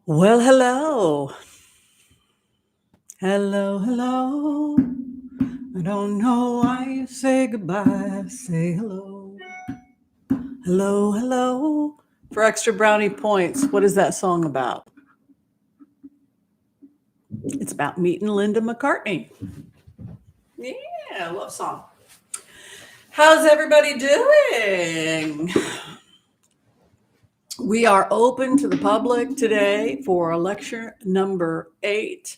Well, hello. Hello, hello. I don't know why you say goodbye. Say hello. Hello, hello. For extra brownie points, what is that song about? It's about meeting Linda McCartney. Yeah, love song. How's everybody doing? We are open to the public today for lecture number 8.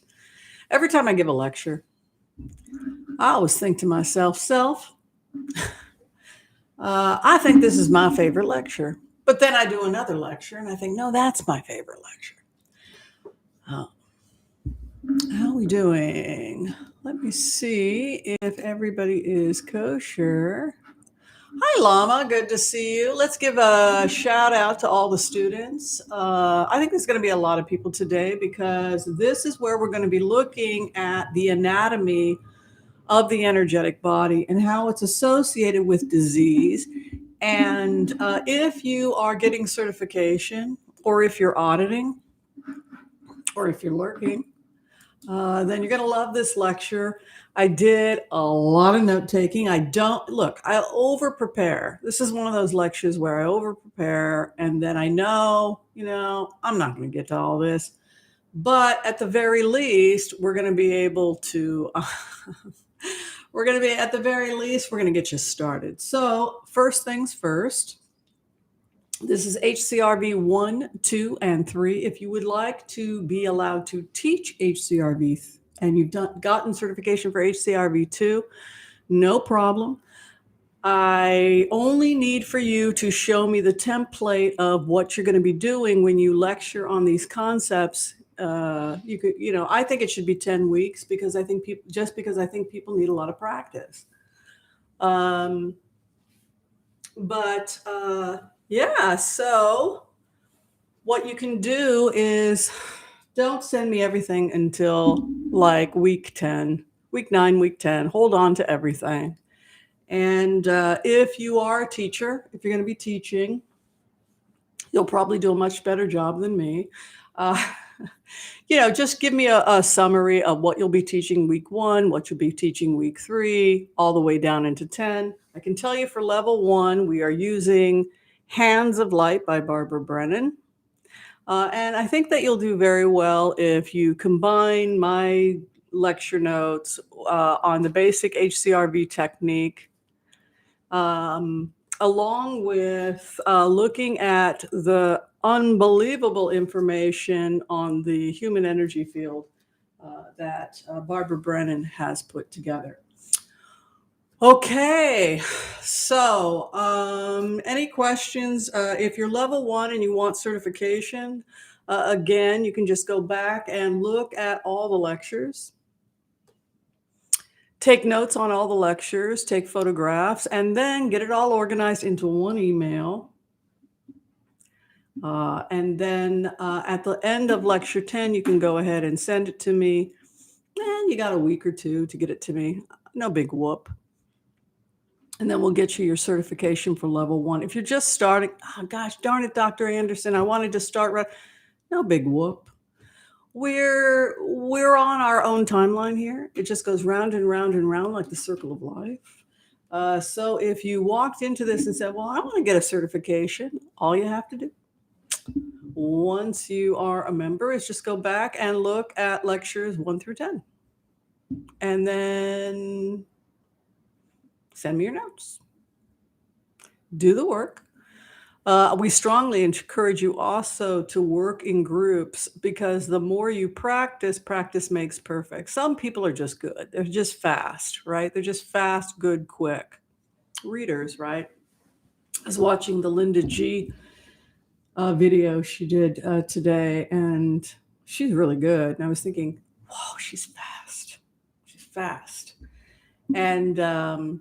Every time I give a lecture, I always think to myself, I think this is my favorite lecture. But then I do another lecture and I think, no, that's my favorite lecture. Oh, how are we doing? Let me see if everybody is kosher. Hi, Lama. Good to see you. Let's give a shout out to all the students. I think there's going to be a lot of people today because this is where we're going to be looking at the anatomy of the energetic body and how it's associated with disease. And if you are getting certification, or if you're auditing, or if you're lurking, then you're going to love this lecture. I did a lot of note taking. I over prepare. This is one of those lectures where I over prepare and then I know, I'm not going to get to all this. But at the very least, we're going to be able to. We're going to get you started. So, first things first, this is HCRV 1, 2, and 3. If you would like to be allowed to teach HCRV and you've gotten certification for HCRV 2, no problem. I only need for you to show me the template of what you're going to be doing when you lecture on these concepts. I think it should be 10 weeks because I think people need a lot of practice. So what you can do is don't send me everything until like week 10, week 9, week 10. Hold on to everything. And if you are a teacher, if you're going to be teaching, you'll probably do a much better job than me. Just give me a summary of what you'll be teaching week 1, what you'll be teaching week 3, all the way down into 10. I can tell you for level 1, we are using Hands of Light by Barbara Brennan. And I think that you'll do very well if you combine my lecture notes on the basic HCRV technique, along with looking at the unbelievable information on the human energy field that Barbara Brennan has put together. Okay, so any questions? If you're level 1 and you want certification, again, you can just go back and look at all the lectures. Take notes on all the lectures, take photographs, and then get it all organized into one email. And then at the end of lecture 10, you can go ahead and send it to me. And you got a week or 2 to get it to me. No big whoop. And then we'll get you your certification for level 1. If you're just starting, oh gosh, darn it, Dr. Anderson, I wanted to start right. No big whoop. We're on our own timeline here. It just goes round and round and round like the circle of life. So if you walked into this and said, well, I want to get a certification, all you have to do once you are a member is just go back and look at lectures 1 through 10. And then send me your notes. Do the work. We strongly encourage you also to work in groups because the more you practice makes perfect. Some people are just good. They're just fast, right? They're just fast, good, quick readers, right? I was watching the Linda G video she did today, and she's really good. And I was thinking, whoa, she's fast. She's fast. And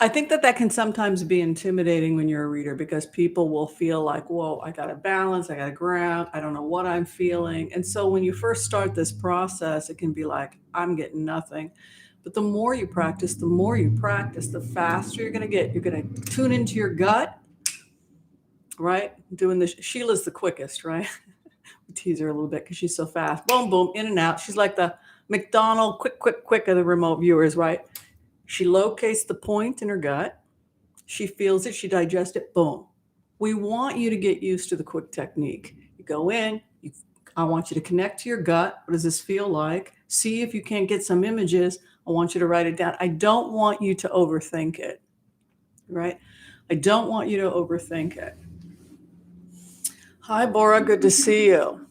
I think that can sometimes be intimidating when you're a reader because people will feel like, whoa, I got to balance, I got to ground, I don't know what I'm feeling. And so when you first start this process, it can be like, I'm getting nothing. But the more you practice, the faster you're going to get. You're going to tune into your gut, right? Doing this. Sheila's the quickest, right? We tease her a little bit because she's so fast. Boom, boom, in and out. She's like the McDonald quick, quick, quick of the remote viewers, right? She locates the point in her gut. She feels it. She digests it. Boom. We want you to get used to the quick technique. You go in. I want you to connect to your gut. What does this feel like? See if you can't get some images. I want you to write it down. I don't want you to overthink it, right? I don't want you to overthink it. Hi, Bora. Good to see you.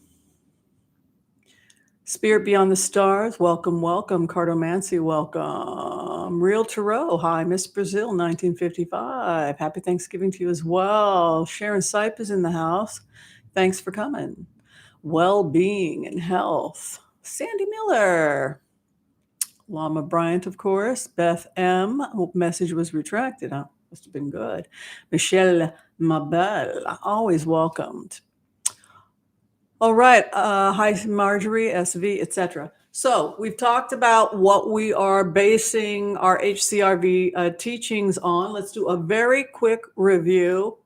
Spirit Beyond the Stars, welcome, welcome. Cartomancy, welcome. Real Tarot, hi. Miss Brazil, 1955. Happy Thanksgiving to you as well. Sharon Sipe is in the house. Thanks for coming. Well-being and health. Sandy Miller. Lama Bryant, of course. Beth M. Message was retracted. Huh? Must have been good. Michelle Mabel, always welcomed. All right. Hi, Marjorie, SV, etc. So we've talked about what we are basing our HCRV teachings on. Let's do a very quick review.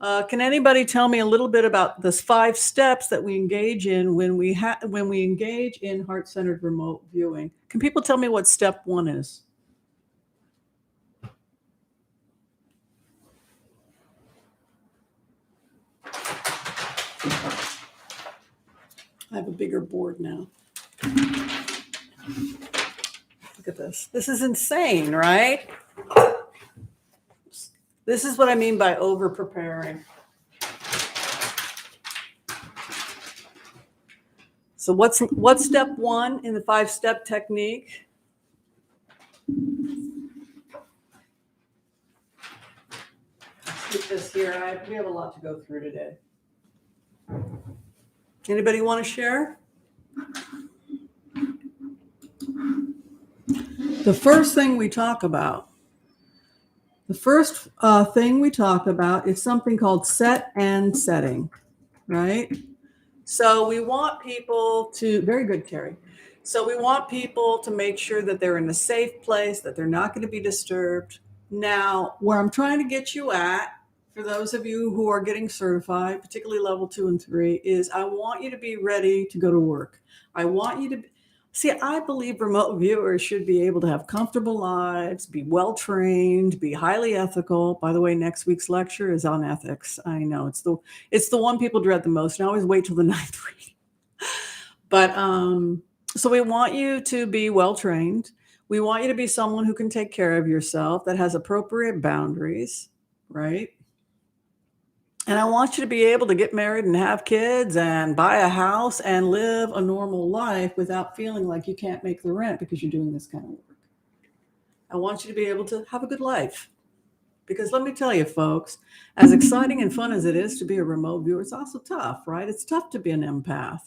Can anybody tell me a little bit about the 5 steps that we engage in when we engage in heart-centered remote viewing? Can people tell me what step 1 is? I have a bigger board now. Look at this. This is insane, right? This is what I mean by over-preparing. So what's step 1 in the 5-step technique? Keep this here. We have a lot to go through today. Anybody want to share? The first thing we talk about is something called set and setting, right? So we want people to, very good, Carrie. So we want people to make sure that they're in a safe place, that they're not going to be disturbed. Now, where I'm trying to get you at, for those of you who are getting certified, particularly level 2 and 3, is I want you to be ready to go to work. I want you to see, I believe remote viewers should be able to have comfortable lives, be well-trained, be highly ethical. By the way, next week's lecture is on ethics. I know it's the one people dread the most, and I always wait till the 9th reading. But so we want you to be well-trained. We want you to be someone who can take care of yourself, that has appropriate boundaries, right? And I want you to be able to get married and have kids and buy a house and live a normal life without feeling like you can't make the rent because you're doing this kind of work. I want you to be able to have a good life. Because let me tell you, folks, as exciting and fun as it is to be a remote viewer, it's also tough, right? It's tough to be an empath.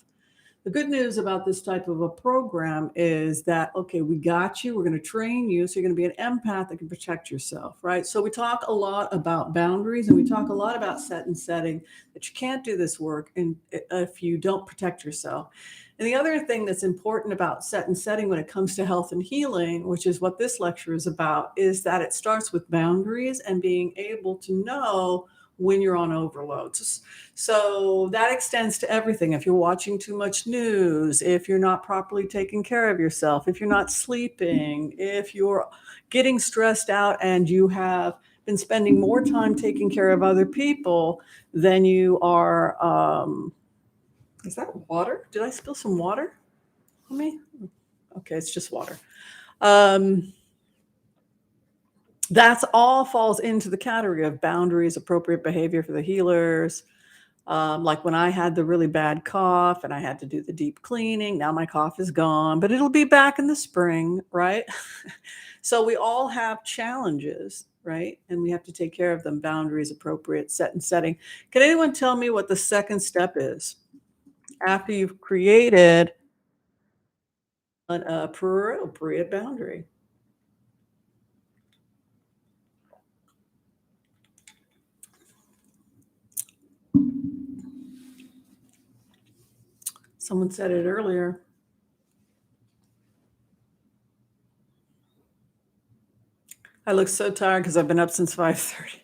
The good news about this type of a program is that, okay, we got you. We're going to train you. So you're going to be an empath that can protect yourself, right? So we talk a lot about boundaries, and we talk a lot about set and setting, that you can't do this work if you don't protect yourself. And the other thing that's important about set and setting when it comes to health and healing, which is what this lecture is about, is that it starts with boundaries and being able to know when you're on overload. So that extends to everything. If you're watching too much news, if you're not properly taking care of yourself, if you're not sleeping, if you're getting stressed out and you have been spending more time taking care of other people than you are. Is that water? Did I spill some water on me? Okay, it's just water. That's all falls into the category of boundaries, appropriate behavior for the healers. Like when I had the really bad cough and I had to do the deep cleaning, now my cough is gone, but it'll be back in the spring, right? So we all have challenges, right? And we have to take care of them. Boundaries, appropriate, set and setting. Can anyone tell me what the second step is after you've created an appropriate boundary? Someone said it earlier. I look so tired because I've been up since 5:30.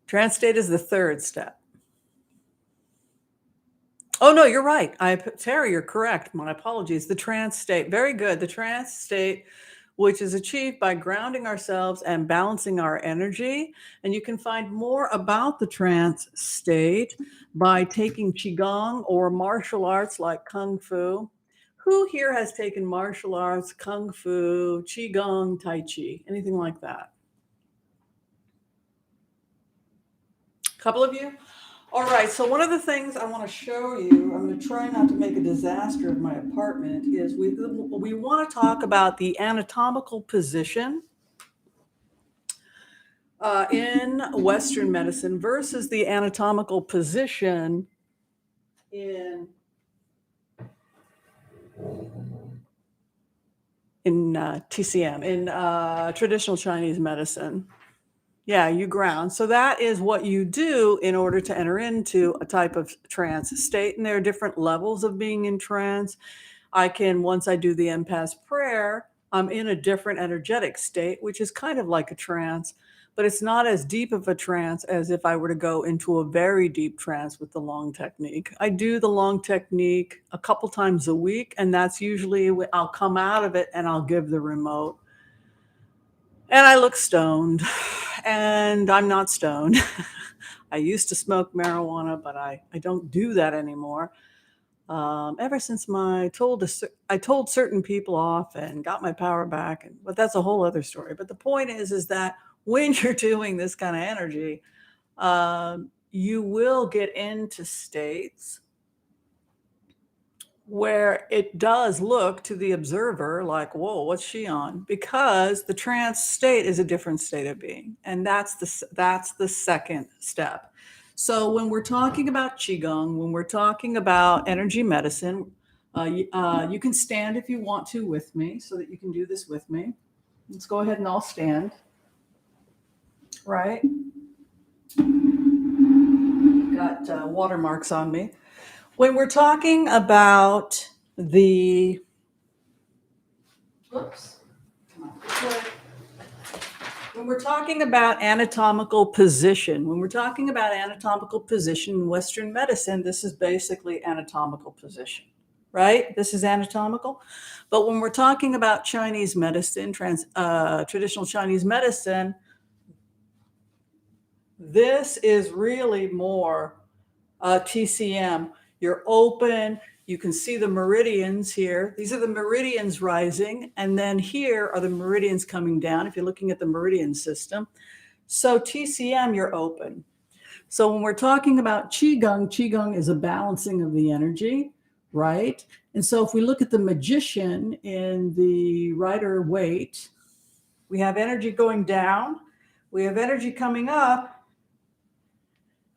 Trance state is the third step. Oh, no, you're right. Terry, you're correct. My apologies. The trance state. Very good. The trance state, which is achieved by grounding ourselves and balancing our energy. And you can find more about the trance state by taking Qigong or martial arts like Kung Fu. Who here has taken martial arts, Kung Fu, Qigong, Tai Chi, anything like that? A couple of you? All right, so one of the things I want to show you, I'm going to try not to make a disaster of my apartment, is we want to talk about the anatomical position in Western medicine versus the anatomical position in TCM, in traditional Chinese medicine. Yeah, you ground. So that is what you do in order to enter into a type of trance state. And there are different levels of being in trance. Once I do the empath prayer, I'm in a different energetic state, which is kind of like a trance, but it's not as deep of a trance as if I were to go into a very deep trance with the long technique. I do the long technique a couple times a week, and that's usually I'll come out of it and I'll give the remote. And I look stoned, and I'm not stoned. I used to smoke marijuana, but I don't do that anymore. Ever since I told certain people off and got my power back, but that's a whole other story. But the point is that when you're doing this kind of energy, you will get into states where it does look to the observer like, whoa, what's she on? Because the trance state is a different state of being. And that's the second step. So when we're talking about Qigong, when we're talking about energy medicine, you can stand if you want to with me so that you can do this with me. Let's go ahead and all stand. Right? Got watermarks on me. When we're talking about the Whoops. When we're talking about anatomical position, in Western medicine, this is basically anatomical position, right? This is anatomical. But when we're talking about Chinese medicine, traditional Chinese medicine, this is really more TCM. You're open. You can see the meridians here. These are the meridians rising. And then here are the meridians coming down, if you're looking at the meridian system. So TCM, you're open. So when we're talking about Qigong, Qigong is a balancing of the energy, right? And so if we look at the magician in the Rider Waite, we have energy going down. We have energy coming up.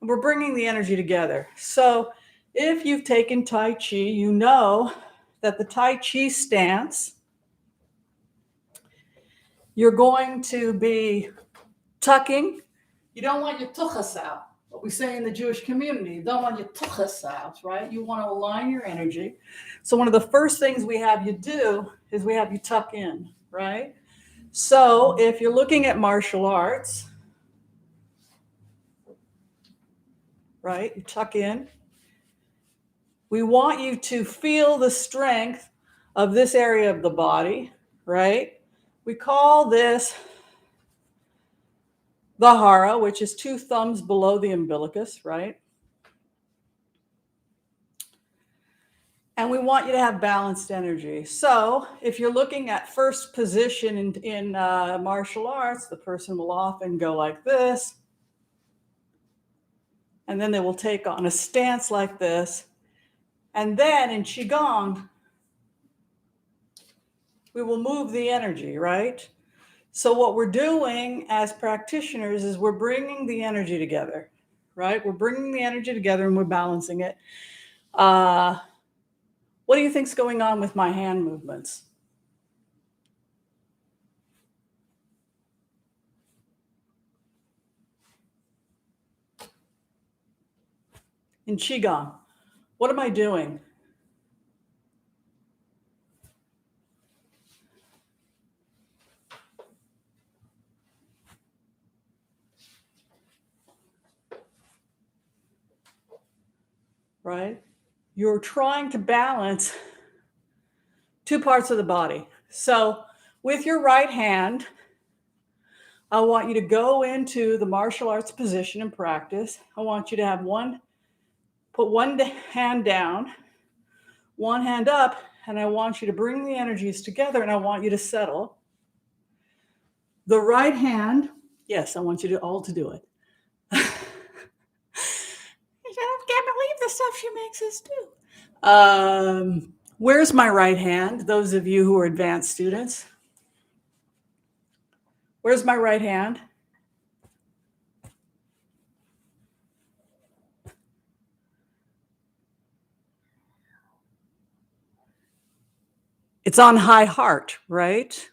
And we're bringing the energy together. So if you've taken Tai Chi, you know that the Tai Chi stance, you're going to be tucking. You don't want your tuchas out. What we say in the Jewish community, you don't want your tuchas out, right? You want to align your energy. So one of the first things we have you do is we have you tuck in, right? So if you're looking at martial arts, right, you tuck in. We want you to feel the strength of this area of the body, right? We call this the hara, which is 2 thumbs below the umbilicus, right? And we want you to have balanced energy. So if you're looking at first position in martial arts, the person will often go like this. And then they will take on a stance like this. And then in Qigong, we will move the energy, right? So what we're doing as practitioners is we're bringing the energy together, right? We're bringing the energy together and we're balancing it. What do you think's going on with my hand movements? In Qigong, what am I doing? Right? you're trying to balance two parts of the body. So with your right hand, I want you to go into the martial arts position and practice. I want you to have put one hand down, one hand up, and I want you to bring the energies together and I want you to settle. The right hand, yes, I want you to all to do it. I can't believe the stuff she makes us do. Where's my right hand? Those of you who are advanced students. Where's my right hand? It's on high heart, right?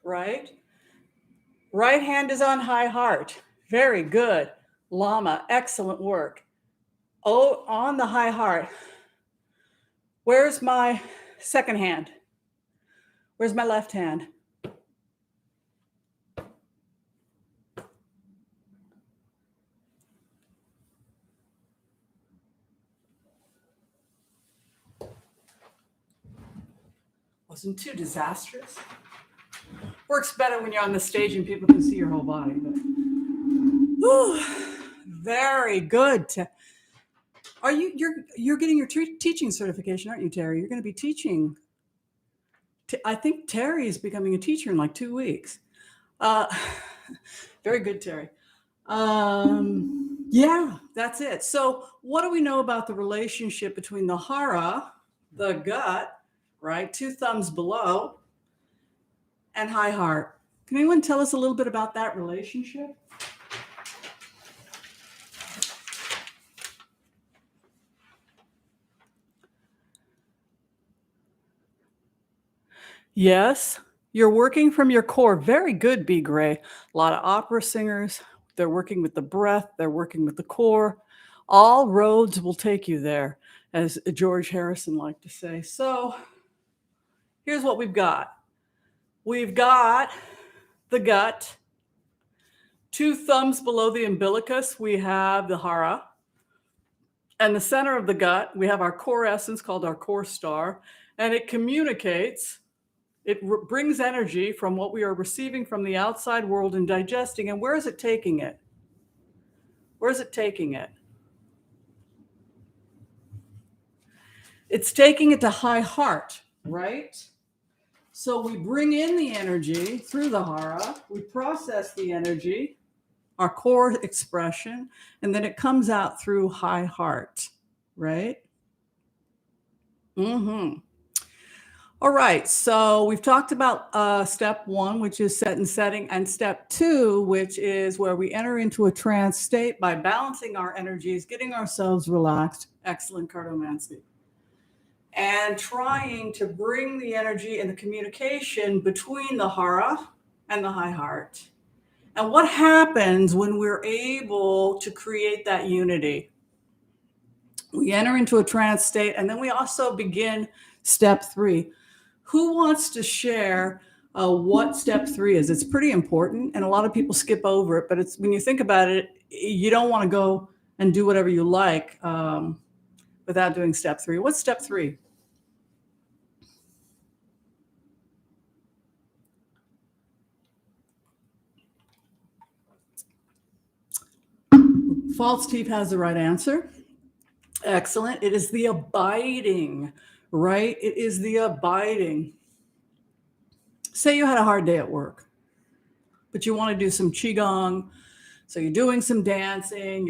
Right? Right hand is on high heart. Very good. Lama, excellent work. Oh, on the high heart. Where's my second hand? Where's my left hand? Wasn't too disastrous. Works better when you're on the stage and people can see your whole body. But... Whew, very good. You're getting your teaching certification, aren't you, Terry? You're going to be teaching. I think Terry is becoming a teacher in like 2 weeks. Very good, Terry. Yeah, that's it. So what do we know about the relationship between the hara, the gut, right, 2 thumbs below, and high heart? Can anyone tell us a little bit about that relationship? Yes, you're working from your core. Very good, B. Gray. A lot of opera singers, they're working with the breath, they're working with the core. All roads will take you there, as George Harrison liked to say. So here's what we've got. We've got the gut. 2 thumbs below the umbilicus, we have the hara. And the center of the gut, we have our core essence called our core star. And it communicates. It brings energy from what we are receiving from the outside world and digesting. And where is it taking it? Where is it taking it? It's taking it to high heart, right? So we bring in the energy through the hara, we process the energy, our core expression, and then it comes out through high heart, right? Mm-hmm. All right, so we've talked about step 1, which is set and setting, and step 2, which is where we enter into a trance state by balancing our energies, getting ourselves relaxed, excellent cartomancy, and trying to bring the energy and the communication between the hara and the high heart. And what happens when we're able to create that unity? We enter into a trance state, and then we also begin step 3. Who wants to share what step 3 is? It's pretty important, and a lot of people skip over it, but it's when you think about it, you don't want to go and do whatever you like without doing step 3. What's step 3? False teeth has the right answer. Excellent. It is the abiding, right? It is the abiding. Say you had a hard day at work, but you want to do some qigong. So you're doing some dancing,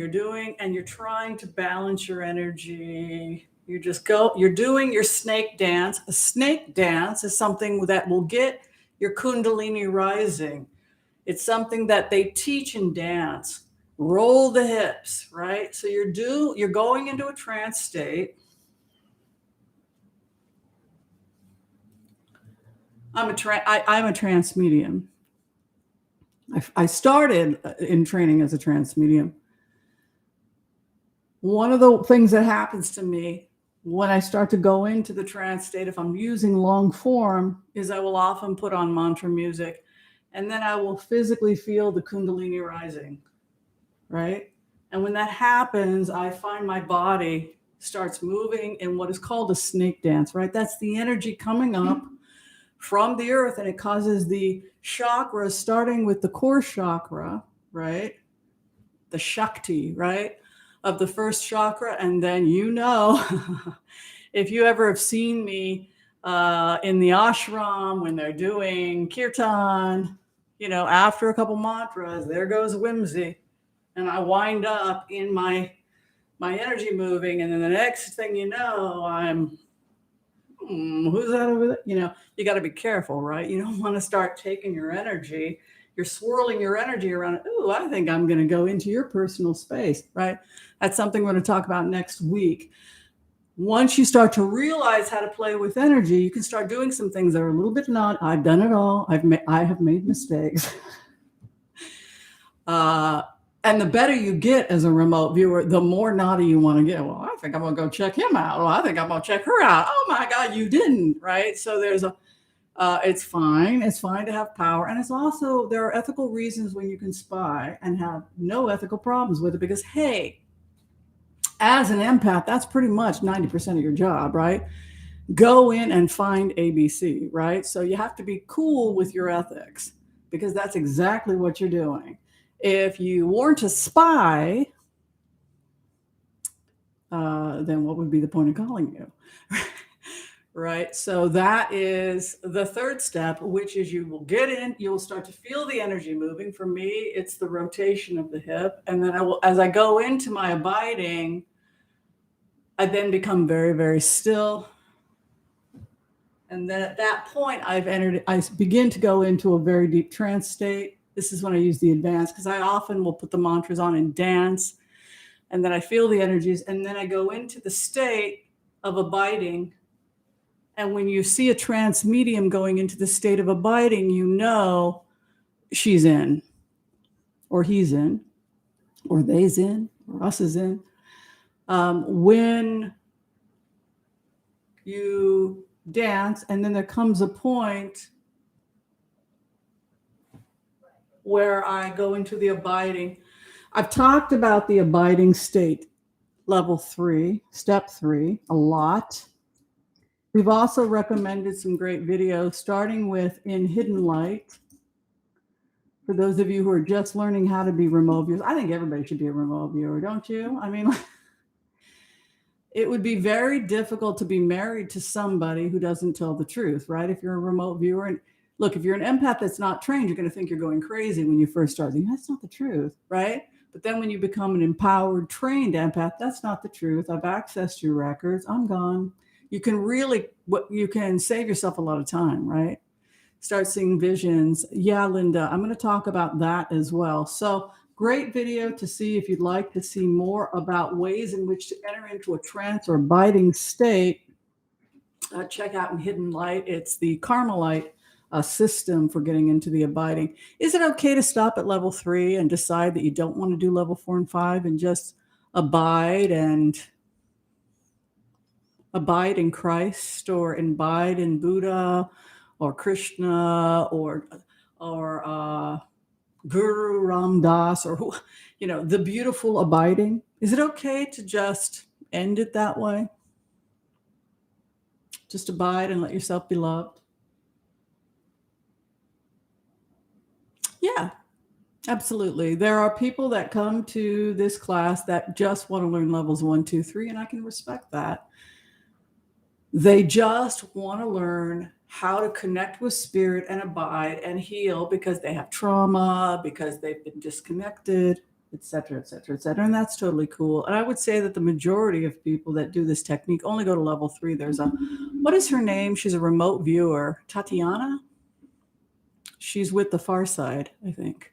and you're trying to balance your energy. You're doing your snake dance. A snake dance is something that will get your kundalini rising. It's something that they teach in dance. Roll the hips, right? So you're going into a trance state. I'm a trance medium. I started in training as a trance medium. One of the things that happens to me when I start to go into the trance state, if I'm using long form, is I will often put on mantra music, and then I will physically feel the Kundalini rising, right? And when that happens, I find my body starts moving in what is called a snake dance, right? That's the energy coming up from the earth, and it causes the chakras, starting with the core chakra, right? The Shakti, right? Of the first chakra. And then, if you ever have seen me in the ashram when they're doing kirtan, after a couple mantras, there goes Whimsy. And I wind up in my energy moving. And then the next thing you know, I'm, who's that over there? You got to be careful, right? You don't want to start taking your energy. You're swirling your energy around. Oh, I think I'm going to go into your personal space, right? That's something we're going to talk about next week. Once you start to realize how to play with energy, you can start doing some things that are a little bit not. I've done it all. I have made mistakes. And the better you get as a remote viewer, the more naughty you want to get. Well, I think I'm going to go check him out. Well, I think I'm going to check her out. Oh my God, you didn't, right? So it's fine. It's fine to have power. And it's also, there are ethical reasons when you can spy and have no ethical problems with it, because, hey, as an empath, that's pretty much 90% of your job, right? Go in and find ABC, right? So you have to be cool with your ethics, because that's exactly what you're doing. If you weren't a spy, then what would be the point of calling you? Right? So that is the third step, which is you will get in, you'll start to feel the energy moving. For me, it's the rotation of the hip. And then as I go into my abiding, I then become very, very still. And then at that point, I begin to go into a very deep trance state. This is when I use the advanced, because I often will put the mantras on and dance. And then I feel the energies. And then I go into the state of abiding. And when you see a trance medium going into the state of abiding, she's in, or he's in, or they's in, or us is in. When you dance, and then there comes a point where I go into the abiding. I've talked about the abiding state, level 3, step 3, a lot. We've also recommended some great videos, starting with In Hidden Light. For those of you who are just learning how to be remote viewers, I think everybody should be a remote viewer, don't you? I mean, it would be very difficult to be married to somebody who doesn't tell the truth, right? If you're a remote viewer, and look, if you're an empath that's not trained, you're going to think you're going crazy when you first start. That's not the truth, right? But then when you become an empowered, trained empath, that's not the truth. I've accessed your records. I'm gone. You can save yourself a lot of time, right? Start seeing visions. Yeah, Linda, I'm going to talk about that as well. So great video to see if you'd like to see more about ways in which to enter into a trance or abiding state. Check out In Hidden Light. It's the Carmelite system for getting into the abiding. Is it okay to stop at level 3 and decide that you don't want to do level 4 and 5 and just abide in Christ, or abide in Buddha or Krishna or Guru Ram Das, or the beautiful abiding? Is it okay to just end it that way? Just abide and let yourself be loved? Yeah, absolutely. There are people that come to this class that just want to learn levels 1, 2, 3, and I can respect that. They just want to learn how to connect with spirit and abide and heal, because they have trauma, because they've been disconnected, et cetera, et cetera, et cetera. And that's totally cool. And I would say that the majority of people that do this technique only go to level 3. There's what is her name? She's a remote viewer, Tatiana. She's with the Far Side, I think.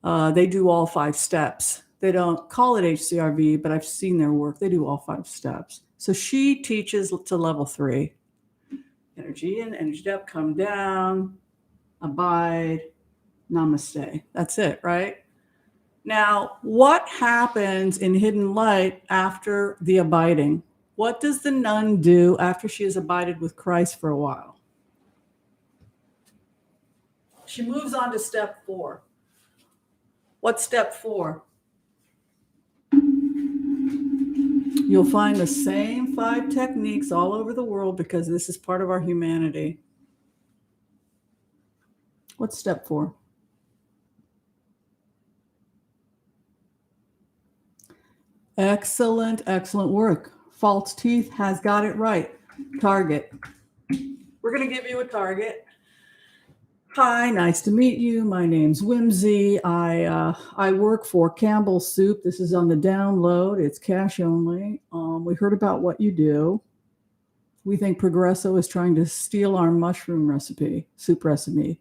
They do all 5 steps. They don't call it HCRV, but I've seen their work. They do all 5 steps. So she teaches to level 3. Energy in, energy up, come down, abide, namaste. That's it, right? Now, what happens in Hidden Light after the abiding? What does the nun do after she has abided with Christ for a while? She moves on to step 4. What's step 4? You'll find the same 5 techniques all over the world because this is part of our humanity. What's step 4? Excellent, excellent work. False Teeth has got it right. Target. We're going to give you a target. Hi, nice to meet you. My name's Whimsy. I work for Campbell Soup. This is on the download. It's cash only. We heard about what you do. We think Progresso is trying to steal our mushroom recipe, soup recipe.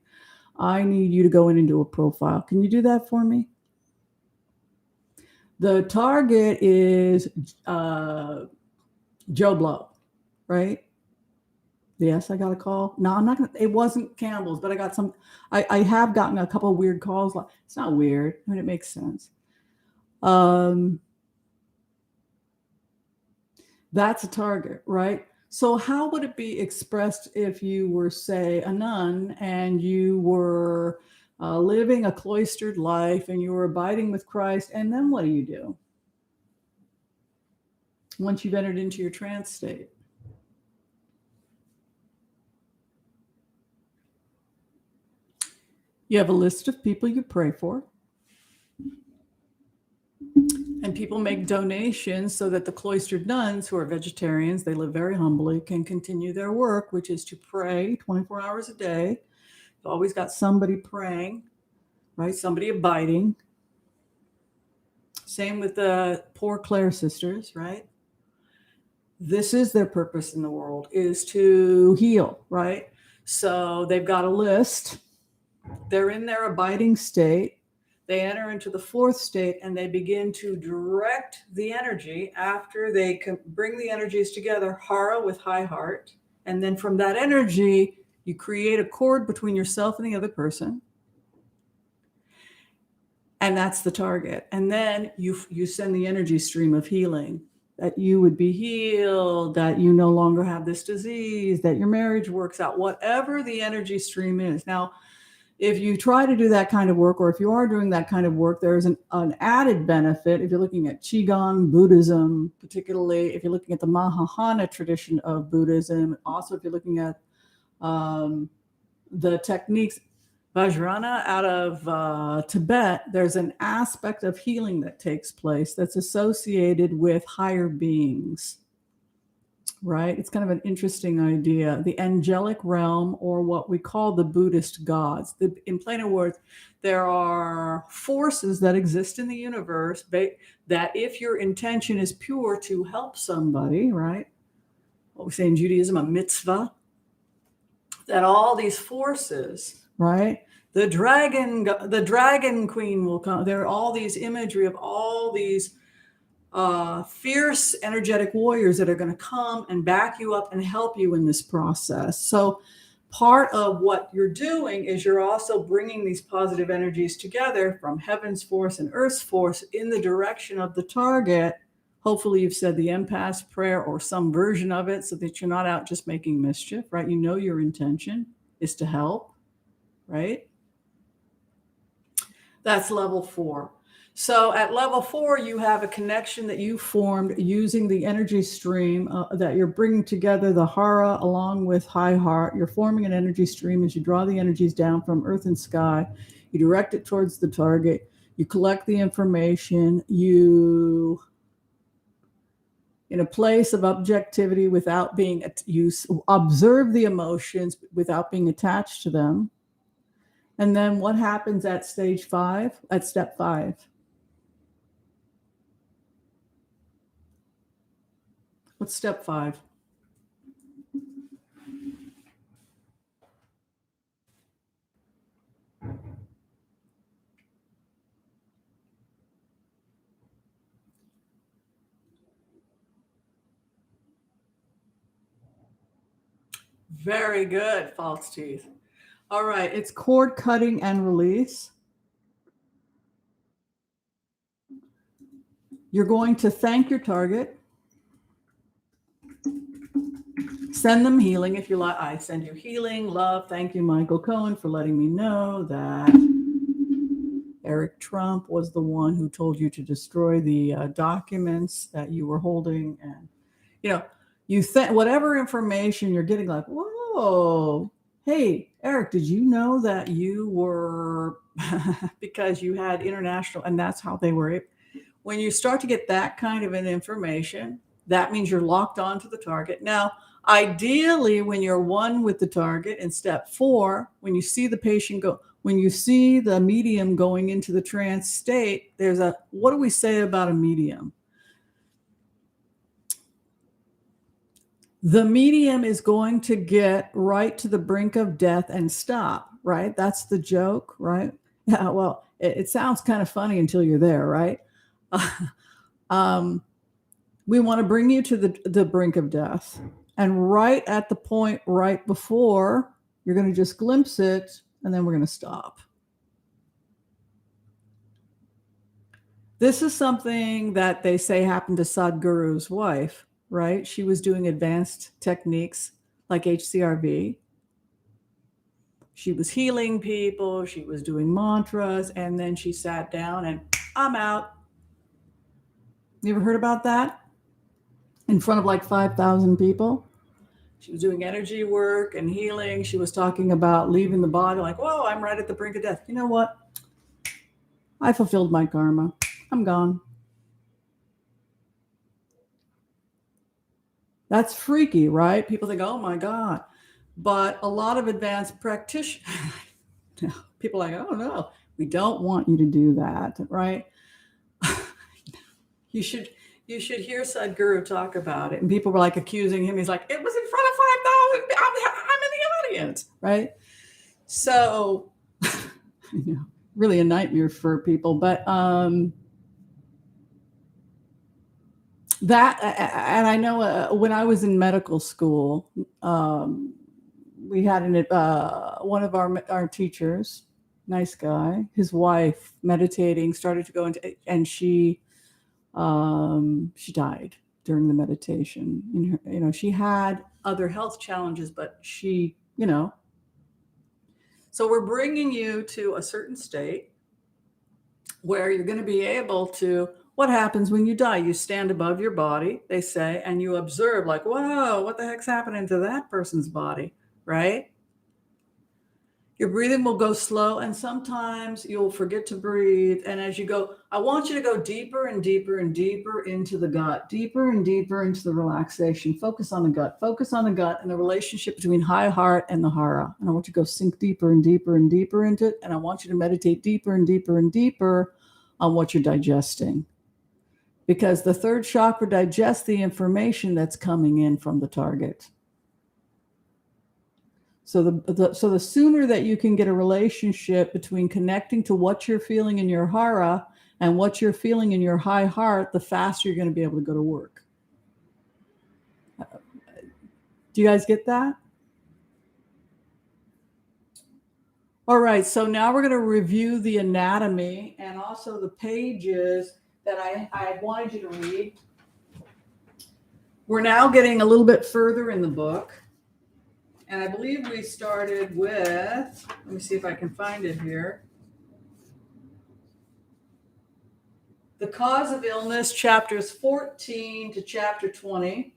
I need you to go in and do a profile. Can you do that for me? The target is Joe Blow, right? Yes, I got a call. No, I'm not gonna. It wasn't Campbell's, but I got some. I have gotten a couple of weird calls. It's not weird. I mean, it makes sense. That's a target, right? So how would it be expressed if you were, say, a nun and you were living a cloistered life and you were abiding with Christ, and then what do you do once you've entered into your trance state? You have a list of people you pray for. And people make donations so that the cloistered nuns who are vegetarians, they live very humbly, can continue their work, which is to pray 24 hours a day. You've always got somebody praying, right? Somebody abiding. Same with the poor Clare sisters, right? This is their purpose in the world, is to heal, right? So they've got a list. They're in their abiding state. They enter into the 4th state and they begin to direct the energy after they can bring the energies together, hara with high heart. And then from that energy, you create a cord between yourself and the other person. And that's the target. And then you send the energy stream of healing, that you would be healed, that you no longer have this disease, that your marriage works out, whatever the energy stream is. Now, if you try to do that kind of work, or if you are doing that kind of work, there's an added benefit. If you're looking at Qigong Buddhism, particularly if you're looking at the Mahayana tradition of Buddhism, also if you're looking at the techniques, Vajrayana out of Tibet, there's an aspect of healing that takes place that's associated with higher beings, right? It's kind of an interesting idea. The angelic realm, or what we call the Buddhist gods. In plainer words, there are forces that exist in the universe that if your intention is pure to help somebody, right? What we say in Judaism, a mitzvah, that all these forces, right? The dragon queen will come. There are all these imagery of all these fierce, energetic warriors that are going to come and back you up and help you in this process. So part of what you're doing is you're also bringing these positive energies together from heaven's force and earth's force in the direction of the target. Hopefully you've said the empath's prayer or some version of it so that you're not out just making mischief, right? You know your intention is to help, right? That's level 4. So at level 4, you have a connection that you formed using the energy stream that you're bringing together, the hara along with high heart. You're forming an energy stream as you draw the energies down from earth and sky. You direct it towards the target. You collect the information. You, in a place of objectivity without being, you observe the emotions without being attached to them. And then what happens at stage 5, at step 5? What's step 5? Very good, false teeth. All right, it's cord cutting and release. You're going to thank your target. Send them healing if you like. I send you healing, love. Thank you, Michael Cohen, for letting me know that Eric Trump was the one who told you to destroy the documents that you were holding. And, you think whatever information you're getting, like, whoa, hey, Eric, did you know that you were, because you had international, and that's how they were. When you start to get that kind of an information, that means you're locked onto the target. Now, ideally, when you're one with the target in step 4, when you see the patient go, when you see the medium going into the trance state, what do we say about a medium? The medium is going to get right to the brink of death and stop, right? That's the joke, right? Yeah, well, it sounds kind of funny until you're there, right? We want to bring you to the brink of death. And right at the point right before, you're going to just glimpse it, and then we're going to stop. This is something that they say happened to Sadhguru's wife, right? She was doing advanced techniques like HCRV. She was healing people. She was doing mantras. And then she sat down and I'm out. You ever heard about that? In front of like 5,000 people. She was doing energy work and healing. She was talking about leaving the body like, whoa, I'm right at the brink of death. You know what? I fulfilled my karma. I'm gone. That's freaky, right? People think, oh my God. But a lot of advanced practitioners, people are like, oh no, we don't want you to do that, right? You should hear Sadhguru talk about it. And people were like accusing him. He's like, it was in front of 5,000. I'm in the audience, right? So, really a nightmare for people. But that, and I know when I was in medical school, we had one of our teachers, nice guy, his wife meditating, started to go into, and she died during the meditation. She had other health challenges, but she, so we're bringing you to a certain state where you're going to be able to, what happens when you die? You stand above your body, they say, and you observe like, whoa, what the heck's happening to that person's body, right? Your breathing will go slow, and sometimes you'll forget to breathe. And as you go, I want you to go deeper and deeper and deeper into the gut, deeper and deeper into the relaxation. Focus on the gut. Focus on the gut and the relationship between high heart and the hara. And I want you to go sink deeper and deeper and deeper into it. And I want you to meditate deeper and deeper and deeper on what you're digesting. Because the third chakra digests the information that's coming in from the target. So the sooner that you can get a relationship between connecting to what you're feeling in your hara and what you're feeling in your high heart, the faster you're going to be able to go to work. Do you guys get that? All right, so now we're going to review the anatomy and also the pages that I wanted you to read. We're now getting a little bit further in the book. And I believe we started with, let me see if I can find it here. The Cause of Illness, chapters 14 to chapter 20.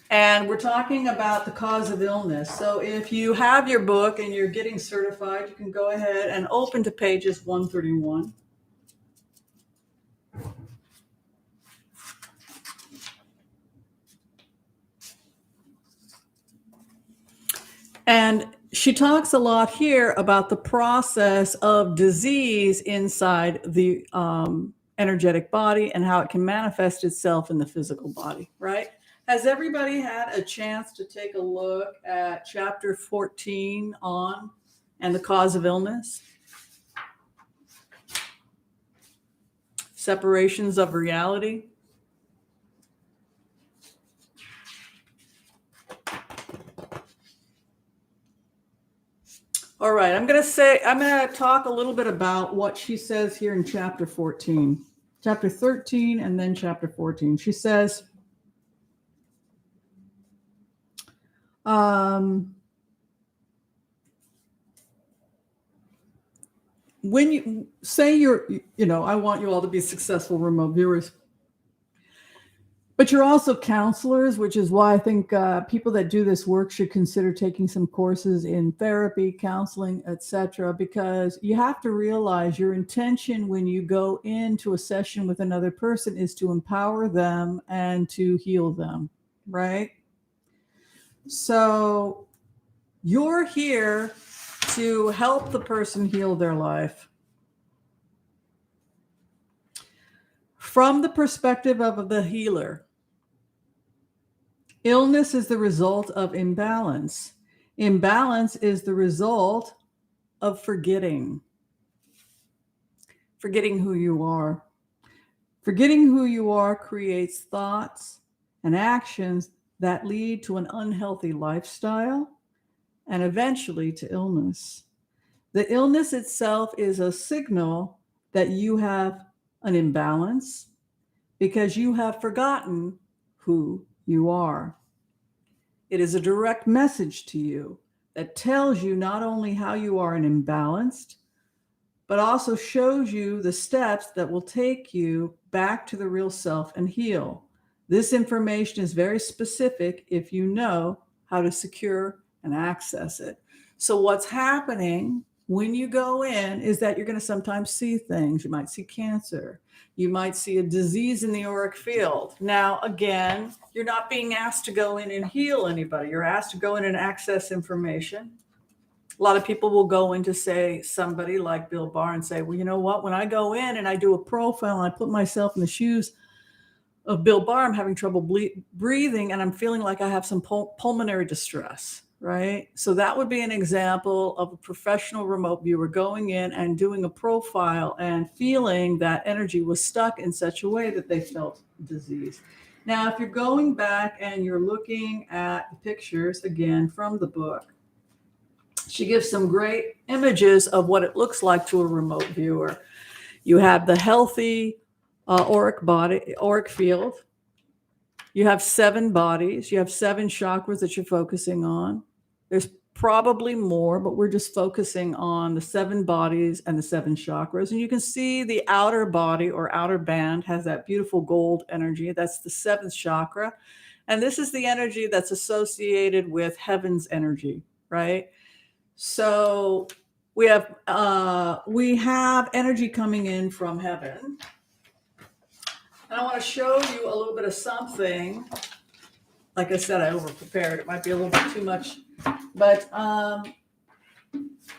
And we're talking about the cause of illness. So if you have your book and you're getting certified, you can go ahead and open to pages 131. And she talks a lot here about the process of disease inside the energetic body and how it can manifest itself in the physical body, right? Has everybody had a chance to take a look at chapter 14 on and the cause of illness? Separations of reality. All right, I'm going to talk a little bit about what she says here in chapter 14, chapter 13, and then chapter 14. She says, When you say I want you all to be successful remote viewers, but you're also counselors, which is why I think people that do this work should consider taking some courses in therapy, counseling, etc. Because you have to realize your intention when you go into a session with another person is to empower them and to heal them, right? So you're here to help the person heal their life. From the perspective of the healer, illness is the result of imbalance. Imbalance is the result of forgetting who you are. Forgetting who you are creates thoughts and actions that lead to an unhealthy lifestyle and eventually to illness. The illness itself is a signal that you have an imbalance because you have forgotten who you are. It is a direct message to you that tells you not only how you are imbalanced, but also shows you the steps that will take you back to the real self and heal. This information is very specific if you know how to secure and access it. So, what's happening when you go in is that you're going to sometimes see things. You might see cancer. You might see a disease in the auric field. Now, again, you're not being asked to go in and heal anybody. You're asked to go in and access information. A lot of people will go in to say somebody like Bill Barr and say, well, you know what? When I go in and I do a profile and I put myself in the shoes of Bill Barr, I'm having trouble breathing and I'm feeling like I have some pulmonary distress, right? So that would be an example of a professional remote viewer going in and doing a profile and feeling that energy was stuck in such a way that they felt disease. Now, if you're going back and you're looking at the pictures again from the book, she gives some great images of what it looks like to a remote viewer. You have the healthy auric field. You have 7 bodies. You have 7 chakras that you're focusing on. There's probably more, but we're just focusing on the 7 bodies and the 7 chakras. And you can see the outer body or outer band has that beautiful gold energy. That's the 7th chakra. And this is the energy that's associated with heaven's energy, right? So we have energy coming in from heaven. And I want to show you a little bit of something. Like I said, I over-prepared. It might be a little bit too much. But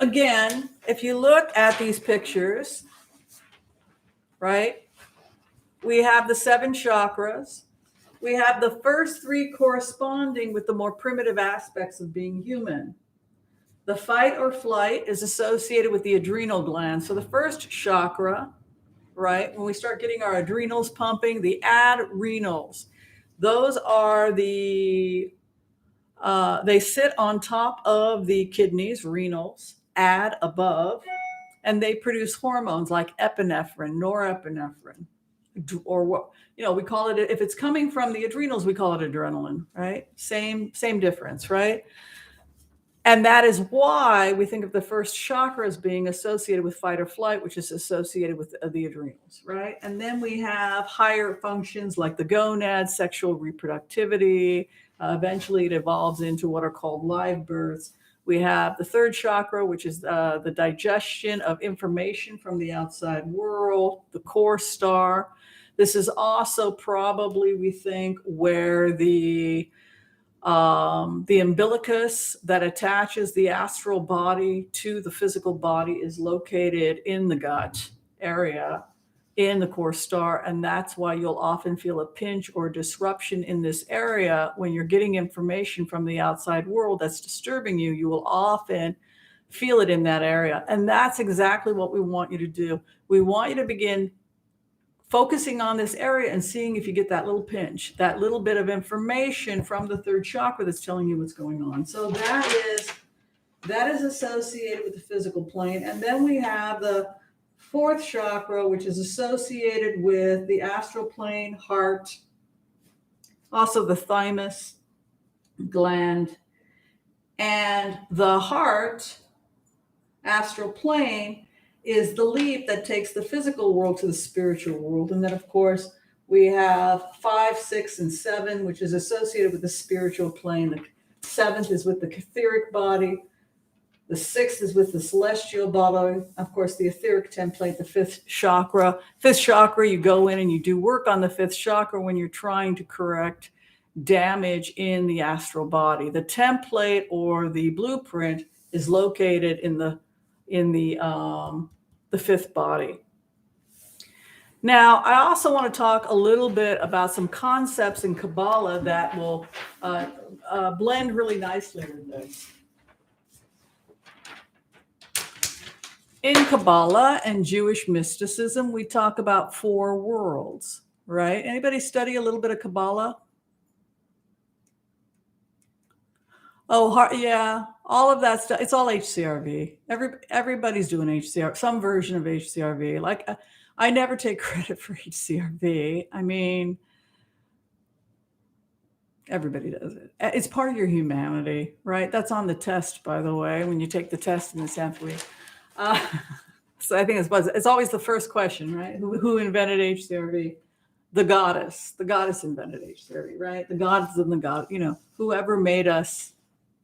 again, if you look at these pictures, right, we have the 7 chakras. We have the first 3 corresponding with the more primitive aspects of being human. The fight or flight is associated with the adrenal gland. So the first chakra, right, when we start getting our adrenals pumping, the adrenals, those are they sit on top of the kidneys, renals, above, and they produce hormones like epinephrine, norepinephrine, or what, we call it, if it's coming from the adrenals, we call it adrenaline, right? Same difference, right? And that is why we think of the first chakra as being associated with fight or flight, which is associated with the adrenals, right? And then we have higher functions like the gonads, sexual reproductivity. Eventually, it evolves into what are called live births. We have the 3rd chakra, which is the digestion of information from the outside world, the core star. This is also probably, we think, where the umbilicus that attaches the astral body to the physical body is located in the gut area in the core star. And that's why you'll often feel a pinch or disruption in this area when you're getting information from the outside world that's disturbing you. You will often feel it in that area. And that's exactly what we want you to do. We want you to begin focusing on this area and seeing if you get that little pinch, that little bit of information from the 3rd chakra that's telling you what's going on. So that is associated with the physical plane. And then we have the 4th chakra, which is associated with the astral plane, heart, also the thymus gland. And the heart, astral plane, is the leap that takes the physical world to the spiritual world. And then, of course, we have 5, 6, and 7, which is associated with the spiritual plane. The 7th is with the etheric body. The 6th is with the celestial body. Of course, the etheric template, the 5th chakra. 5th chakra, you go in and you do work on the 5th chakra when you're trying to correct damage in the astral body. The template or the blueprint is located in the 5th body. Now, I also want to talk a little bit about some concepts in Kabbalah that will blend really nicely with this. In Kabbalah and Jewish mysticism, we talk about 4 worlds, right? Anybody study a little bit of Kabbalah? Oh, yeah, all of that stuff. It's all HCRV. Everybody's doing HCRV, some version of HCRV. Like, I never take credit for HCRV. I mean, everybody does it. It's part of your humanity, right? That's on the test, by the way, when you take the test in the 10th week. So I think it's always the first question, right? Who invented HCRV? The goddess. The goddess invented HCRV, right? The gods and the god, whoever made us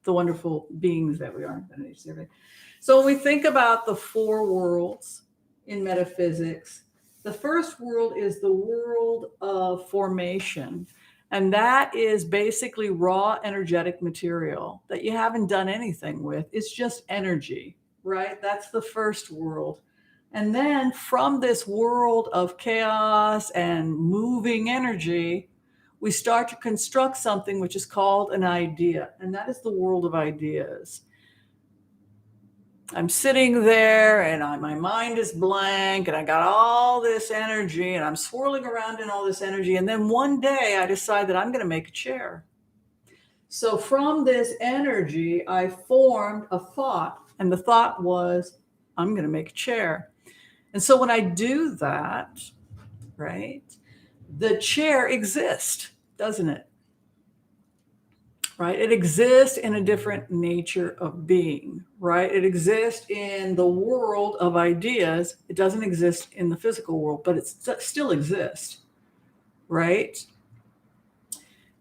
the wonderful beings that we are invented HCRV. So when we think about the 4 worlds in metaphysics, the first world is the world of formation. And that is basically raw energetic material that you haven't done anything with. It's just energy, right? That's the first world. And then from this world of chaos and moving energy, we start to construct something which is called an idea. And that is the world of ideas. I'm sitting there and my mind is blank and I got all this energy and I'm swirling around in all this energy. And then one day I decide that I'm going to make a chair. So from this energy, I formed a thought, and the thought was, I'm going to make a chair. And so when I do that, right, the chair exists, doesn't it? Right? It exists in a different nature of being, right? It exists in the world of ideas. It doesn't exist in the physical world, but it still exists, right?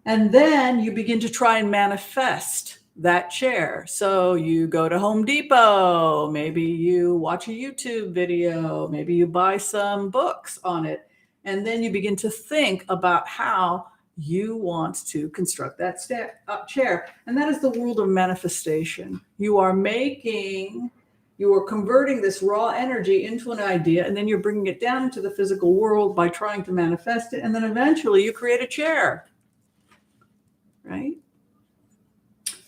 And then you begin to try and manifest that chair. So you go to Home Depot, maybe you watch a YouTube video, maybe you buy some books on it, and then you begin to think about how you want to construct that chair. And that is the world of manifestation. You are converting this raw energy into an idea, and then you're bringing it down into the physical world by trying to manifest it. And then eventually you create a chair, right?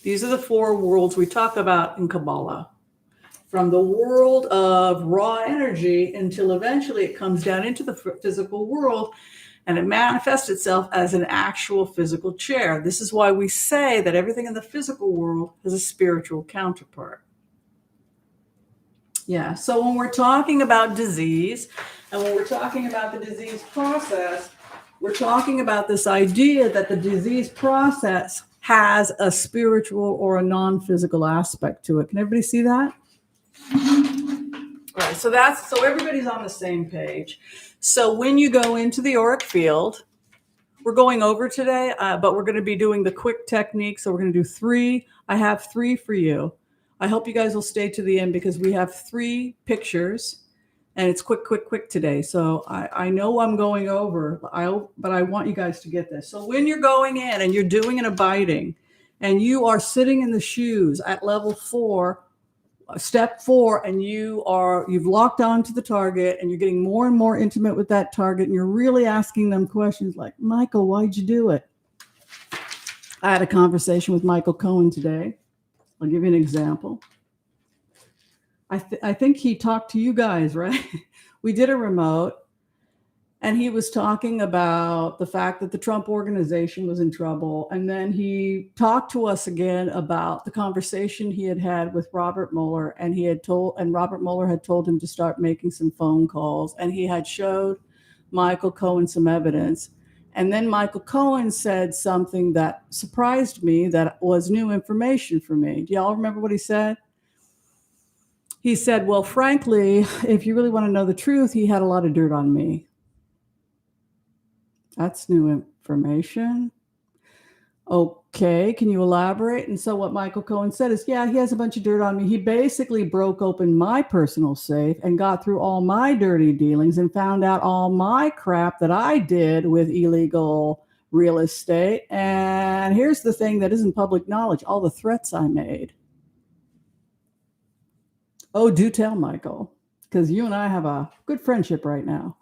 These are the 4 worlds we talk about in Kabbalah. From the world of raw energy until eventually it comes down into the physical world and it manifests itself as an actual physical chair. This is why we say that everything in the physical world has a spiritual counterpart. Yeah, so when we're talking about disease and when we're talking about the disease process, we're talking about this idea that the disease process has a spiritual or a non-physical aspect to it. Can everybody see that? Right, so everybody's on the same page. So when you go into the auric field, we're going over today, but we're going to be doing the quick technique. So we're going to do 3. I have 3 for you. I hope you guys will stay to the end because we have 3 pictures and it's quick today. So I know I'm going over, but I want you guys to get this. So when you're going in and you're doing an abiding and you are sitting in the shoes at level 4, step 4, and you've locked on to the target and you're getting more and more intimate with that target and you're really asking them questions like, Michael, why'd you do it? I had a conversation with Michael Cohen today. I'll give you an example. I think he talked to you guys, right? We did a remote and he was talking about the fact that the Trump organization was in trouble. And then he talked to us again about the conversation he had with Robert Mueller, and Robert Mueller had told him to start making some phone calls, and he had showed Michael Cohen some evidence. And then Michael Cohen said something that surprised me, that was new information for me. Do y'all remember what he said? He said, well, frankly, if you really want to know the truth, he had a lot of dirt on me. That's new information. Okay, can you elaborate? And so what Michael Cohen said is, yeah, he has a bunch of dirt on me. He basically broke open my personal safe and got through all my dirty dealings and found out all my crap that I did with illegal real estate. And here's the thing that isn't public knowledge, all the threats I made. Oh, do tell, Michael, because you and I have a good friendship right now.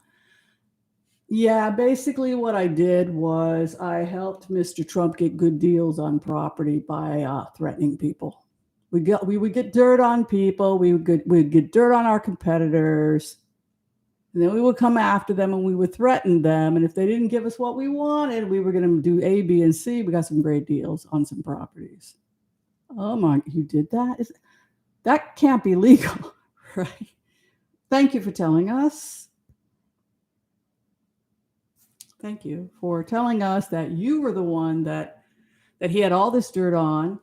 Yeah, basically what I did was I helped Mr. Trump get good deals on property by threatening people. We would get dirt on people. We'd get dirt on our competitors. And then we would come after them and we would threaten them. And if they didn't give us what we wanted, we were going to do A, B, and C. We got some great deals on some properties. Oh my, you did that? That can't be legal, right? Thank you for telling us. Thank you for telling us that you were the one that he had all this dirt on.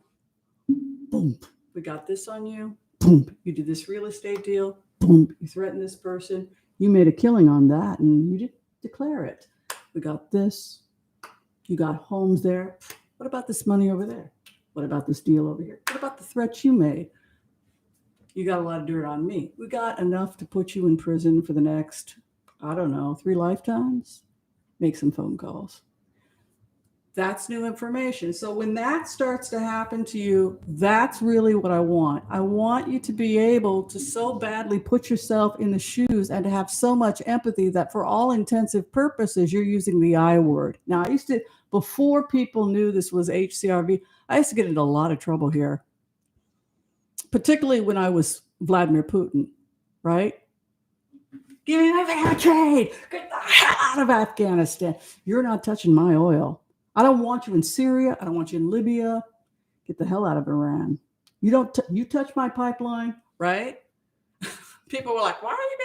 Boom, we got this on you. Boom, you did this real estate deal. Boom, you threatened this person. You made a killing on that and you didn't declare it. We got this. You got homes there. What about this money over there? What about this deal over here? What about the threats you made? You got a lot of dirt on me. We got enough to put you in prison for the next, I don't know, 3 lifetimes. Make some phone calls. That's new information. So when that starts to happen to you, that's really what I want. I want you to be able to so badly put yourself in the shoes and to have so much empathy that for all intensive purposes, you're using the I word. Now, I used to, before people knew this was HCRV, I used to get into a lot of trouble here, particularly when I was Vladimir Putin, right? Give me my fair trade. Get the hell out of Afghanistan. You're not touching my oil. I don't want you in Syria. I don't want you in Libya. Get the hell out of Iran. You don't. You touch my pipeline, right? People were like, "Why are you?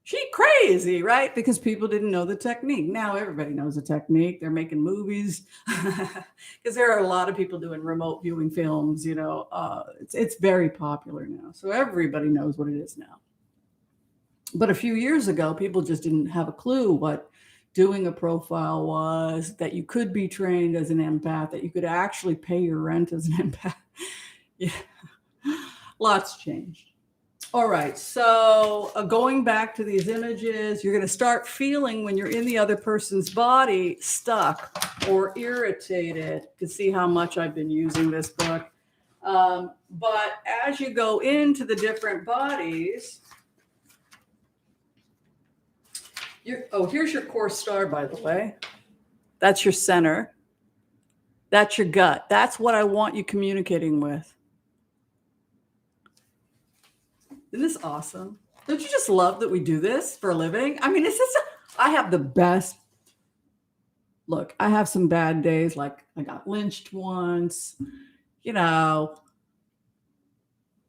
She crazy, right?" Because people didn't know the technique. Now everybody knows the technique. They're making movies because there are a lot of people doing remote viewing films. You know, it's very popular now, so everybody knows what it is now. But a few years ago, people just didn't have a clue what doing a profile was, that you could be trained as an empath, that you could actually pay your rent as an empath. Yeah, lots changed. All right, so going back to these images, you're going to start feeling when you're in the other person's body stuck or irritated. You can see how much I've been using this book. But as you go into the different bodies, here's your core star, by the way. That's your center. That's your gut. That's what I want you communicating with. Isn't this awesome? Don't you just love that we do this for a living? I mean, I have the best. Look, I have some bad days, like I got lynched once. You know,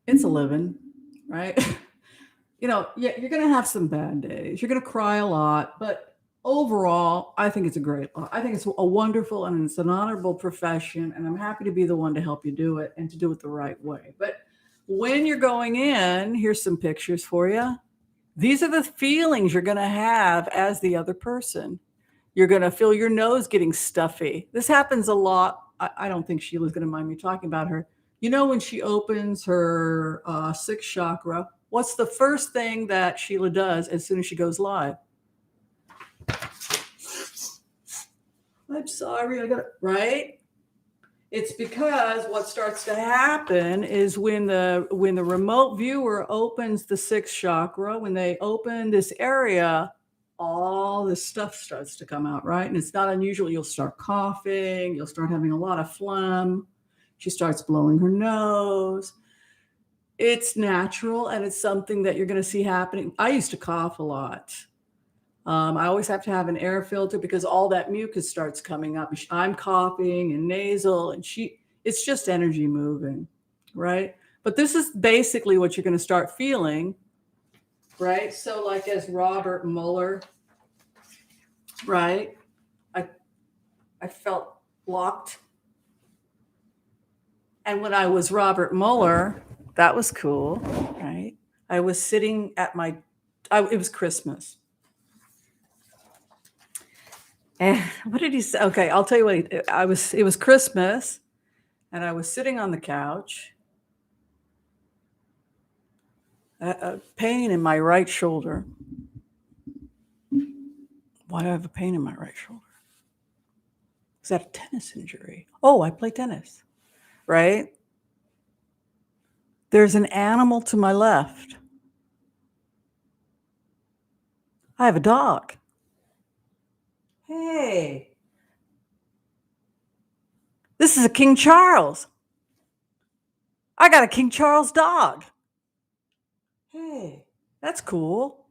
it's a living, right? You know, yeah, you're going to have some bad days. You're going to cry a lot, but overall, I think it's I think it's a wonderful and it's an honorable profession, and I'm happy to be the one to help you do it and to do it the right way. But when you're going in, here's some pictures for you. These are the feelings you're going to have as the other person. You're going to feel your nose getting stuffy. This happens a lot. I don't think Sheila's going to mind me talking about her. You know, when she opens her 6th chakra, what's the first thing that Sheila does as soon as she goes live? I'm sorry, I got it right. It's because what starts to happen is when the remote viewer opens the 6th chakra, when they open this area, all this stuff starts to come out, right? And it's not unusual. You'll start coughing. You'll start having a lot of phlegm. She starts blowing her nose. It's natural, and it's something that you're going to see happening. I used to cough a lot. I always have to have an air filter because all that mucus starts coming up. I'm coughing and nasal, and it's just energy moving, right? But this is basically what you're going to start feeling, right? So like as Robert Mueller, right? I felt locked. And when I was Robert Mueller, that was cool, right? I was sitting at it was Christmas. And what did he say? Okay, I'll tell you what. It was Christmas, and I was sitting on the couch, a pain in my right shoulder. Why do I have a pain in my right shoulder? Is that a tennis injury? Oh, I play tennis, right? There's an animal to my left. I have a dog. Hey, this is a King Charles. I got a King Charles dog. Hey, that's cool.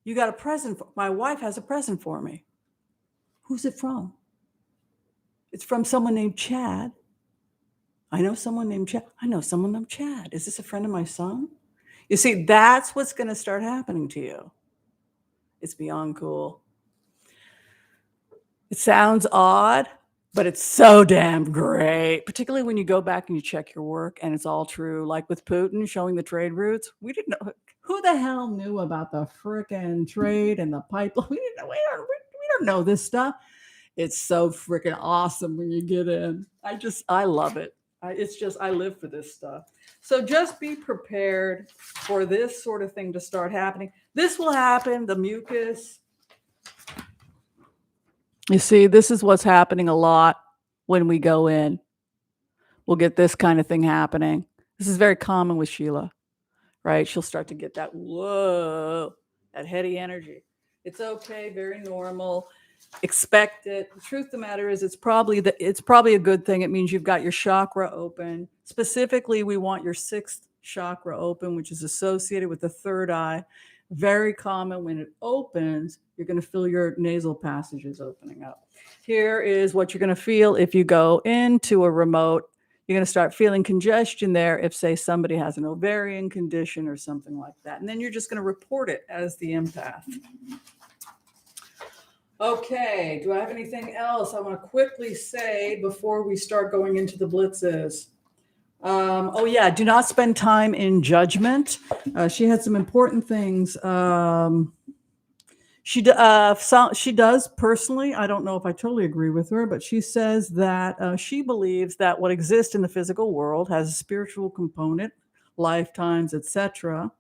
You got a present. My wife has a present for me. Who's it from? It's from someone named Chad. I know someone named Chad. I know someone named Chad. Is this a friend of my son? You see, that's what's going to start happening to you. It's beyond cool. It sounds odd, but it's so damn great, particularly when you go back and you check your work and it's all true. Like with Putin showing the trade routes, we didn't know. Who the hell knew about the frickin' trade and the pipeline? We don't know this stuff. It's so freaking awesome when you get in. I love it. I live for this stuff. So just be prepared for this sort of thing to start happening. This will happen, the mucus. You see, this is what's happening a lot when we go in. We'll get this kind of thing happening. This is very common with Sheila, right? She'll start to get that, whoa, that heady energy. It's okay, very normal. Expect it. The truth of the matter is it's probably a good thing. It means you've got your chakra open. Specifically, we want your sixth chakra open, which is associated with the third eye. Very common. When it opens, you're going to feel your nasal passages opening up. Here is what you're going to feel if you go into a remote. You're going to start feeling congestion there if, say, somebody has an ovarian condition or something like that. And then you're just going to report it as the empath. Okay, do I have anything else I want to quickly say before we start going into the blitzes? Do not spend time in judgment. She had some important things. She does personally. I don't know if I totally agree with her, but she says that she believes that what exists in the physical world has a spiritual component, lifetimes, etc.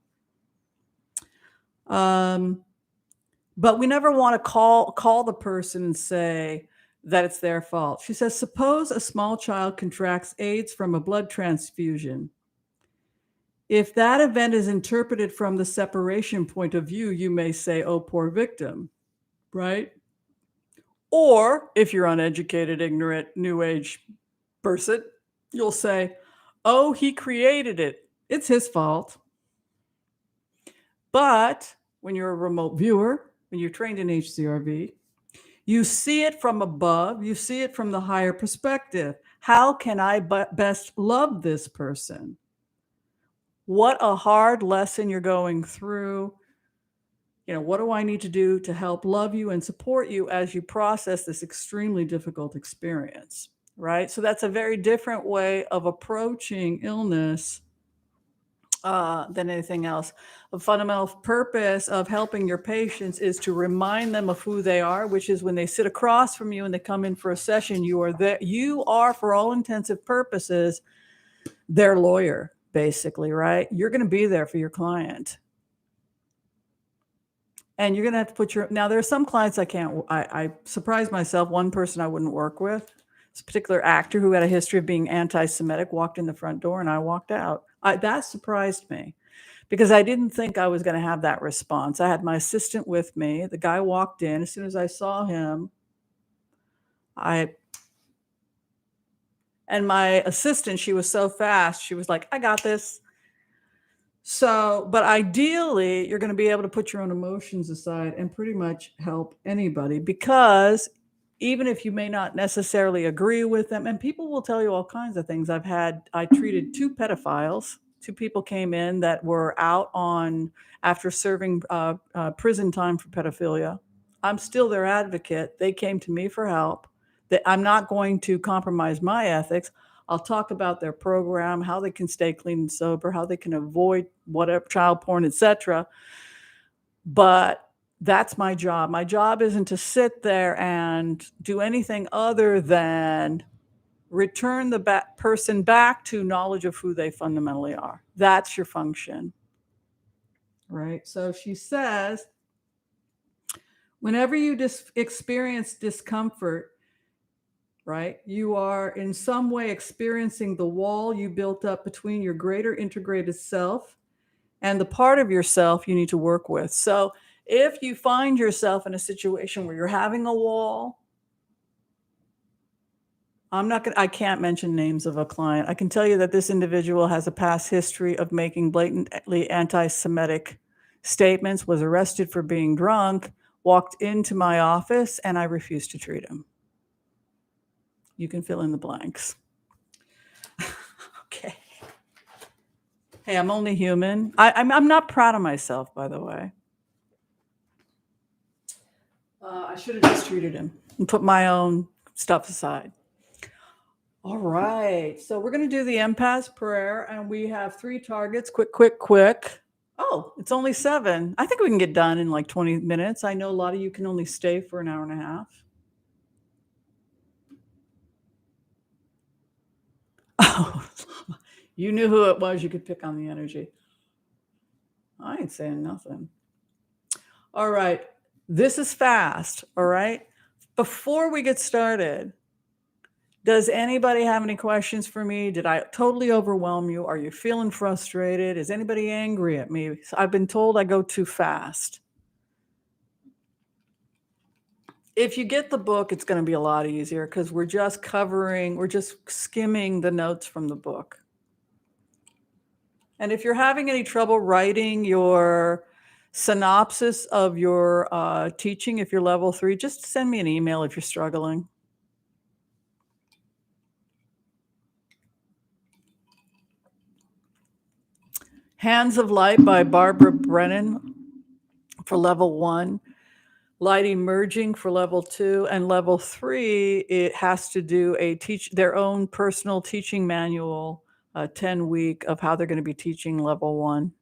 But we never want to call the person and say that it's their fault. She says, suppose a small child contracts AIDS from a blood transfusion. If that event is interpreted from the separation point of view, you may say, oh, poor victim, right? Or if you're uneducated, ignorant, new age person, you'll say, oh, he created it. It's his fault. But when you're a remote viewer, when you're trained in HCRV, you see it from above. You see it from the higher perspective. How can I best love this person? What a hard lesson you're going through. What do I need to do to help love you and support you as you process this extremely difficult experience, right? So that's a very different way of approaching illness than anything else. The fundamental purpose of helping your patients is to remind them of who they are, which is when they sit across from you and they come in for a session, you are, for all intensive purposes, their lawyer, basically, right? You're going to be there for your client. And you're going to have to now there are some clients I surprised myself. One person I wouldn't work with, this particular actor who had a history of being anti-Semitic, walked in the front door and I walked out. That surprised me because I didn't think I was going to have that response. I had my assistant with me. The guy walked in. As soon as I saw him, and my assistant, she was so fast. She was like, I got this. So, but ideally, you're going to be able to put your own emotions aside and pretty much help anybody, because even if you may not necessarily agree with them, and people will tell you all kinds of things. I treated 2 pedophiles. 2 people came in that were out after serving prison time for pedophilia. I'm still their advocate. They came to me for help. That I'm not going to compromise my ethics. I'll talk about their program, how they can stay clean and sober, how they can avoid whatever child porn, etc. But that's my job. My job isn't to sit there and do anything other than return the person back to knowledge of who they fundamentally are. That's your function. Right. So she says, whenever you experience discomfort, right, you are in some way experiencing the wall you built up between your greater integrated self and the part of yourself you need to work with. So if you find yourself in a situation where you're having a wall, I can't mention names of a client. I can tell you that this individual has a past history of making blatantly anti-Semitic statements, was arrested for being drunk, walked into my office, and I refused to treat him. You can fill in the blanks. Okay. Hey, I'm only human. I'm not proud of myself, by the way. I should have just treated him and put my own stuff aside. All right. So we're going to do the empath prayer, and we have 3 targets. Quick. Oh, it's only 7. I think we can get done in like 20 minutes. I know a lot of you can only stay for an hour and a half. Oh, you knew who it was. You could pick on the energy. I ain't saying nothing. All right. This is fast. All right. Before we get started, does anybody have any questions for me? Did I totally overwhelm you? Are you feeling frustrated? Is anybody angry at me? I've been told I go too fast. If you get the book, it's going to be a lot easier because we're just skimming the notes from the book. And if you're having any trouble writing your synopsis of your teaching, if you're level 3, just send me an email if you're struggling. Hands of Light by Barbara Brennan for level 1. Light Emerging for level 2, and level 3, it has to do their own personal teaching manual, 10-week of how they're going to be teaching level 1.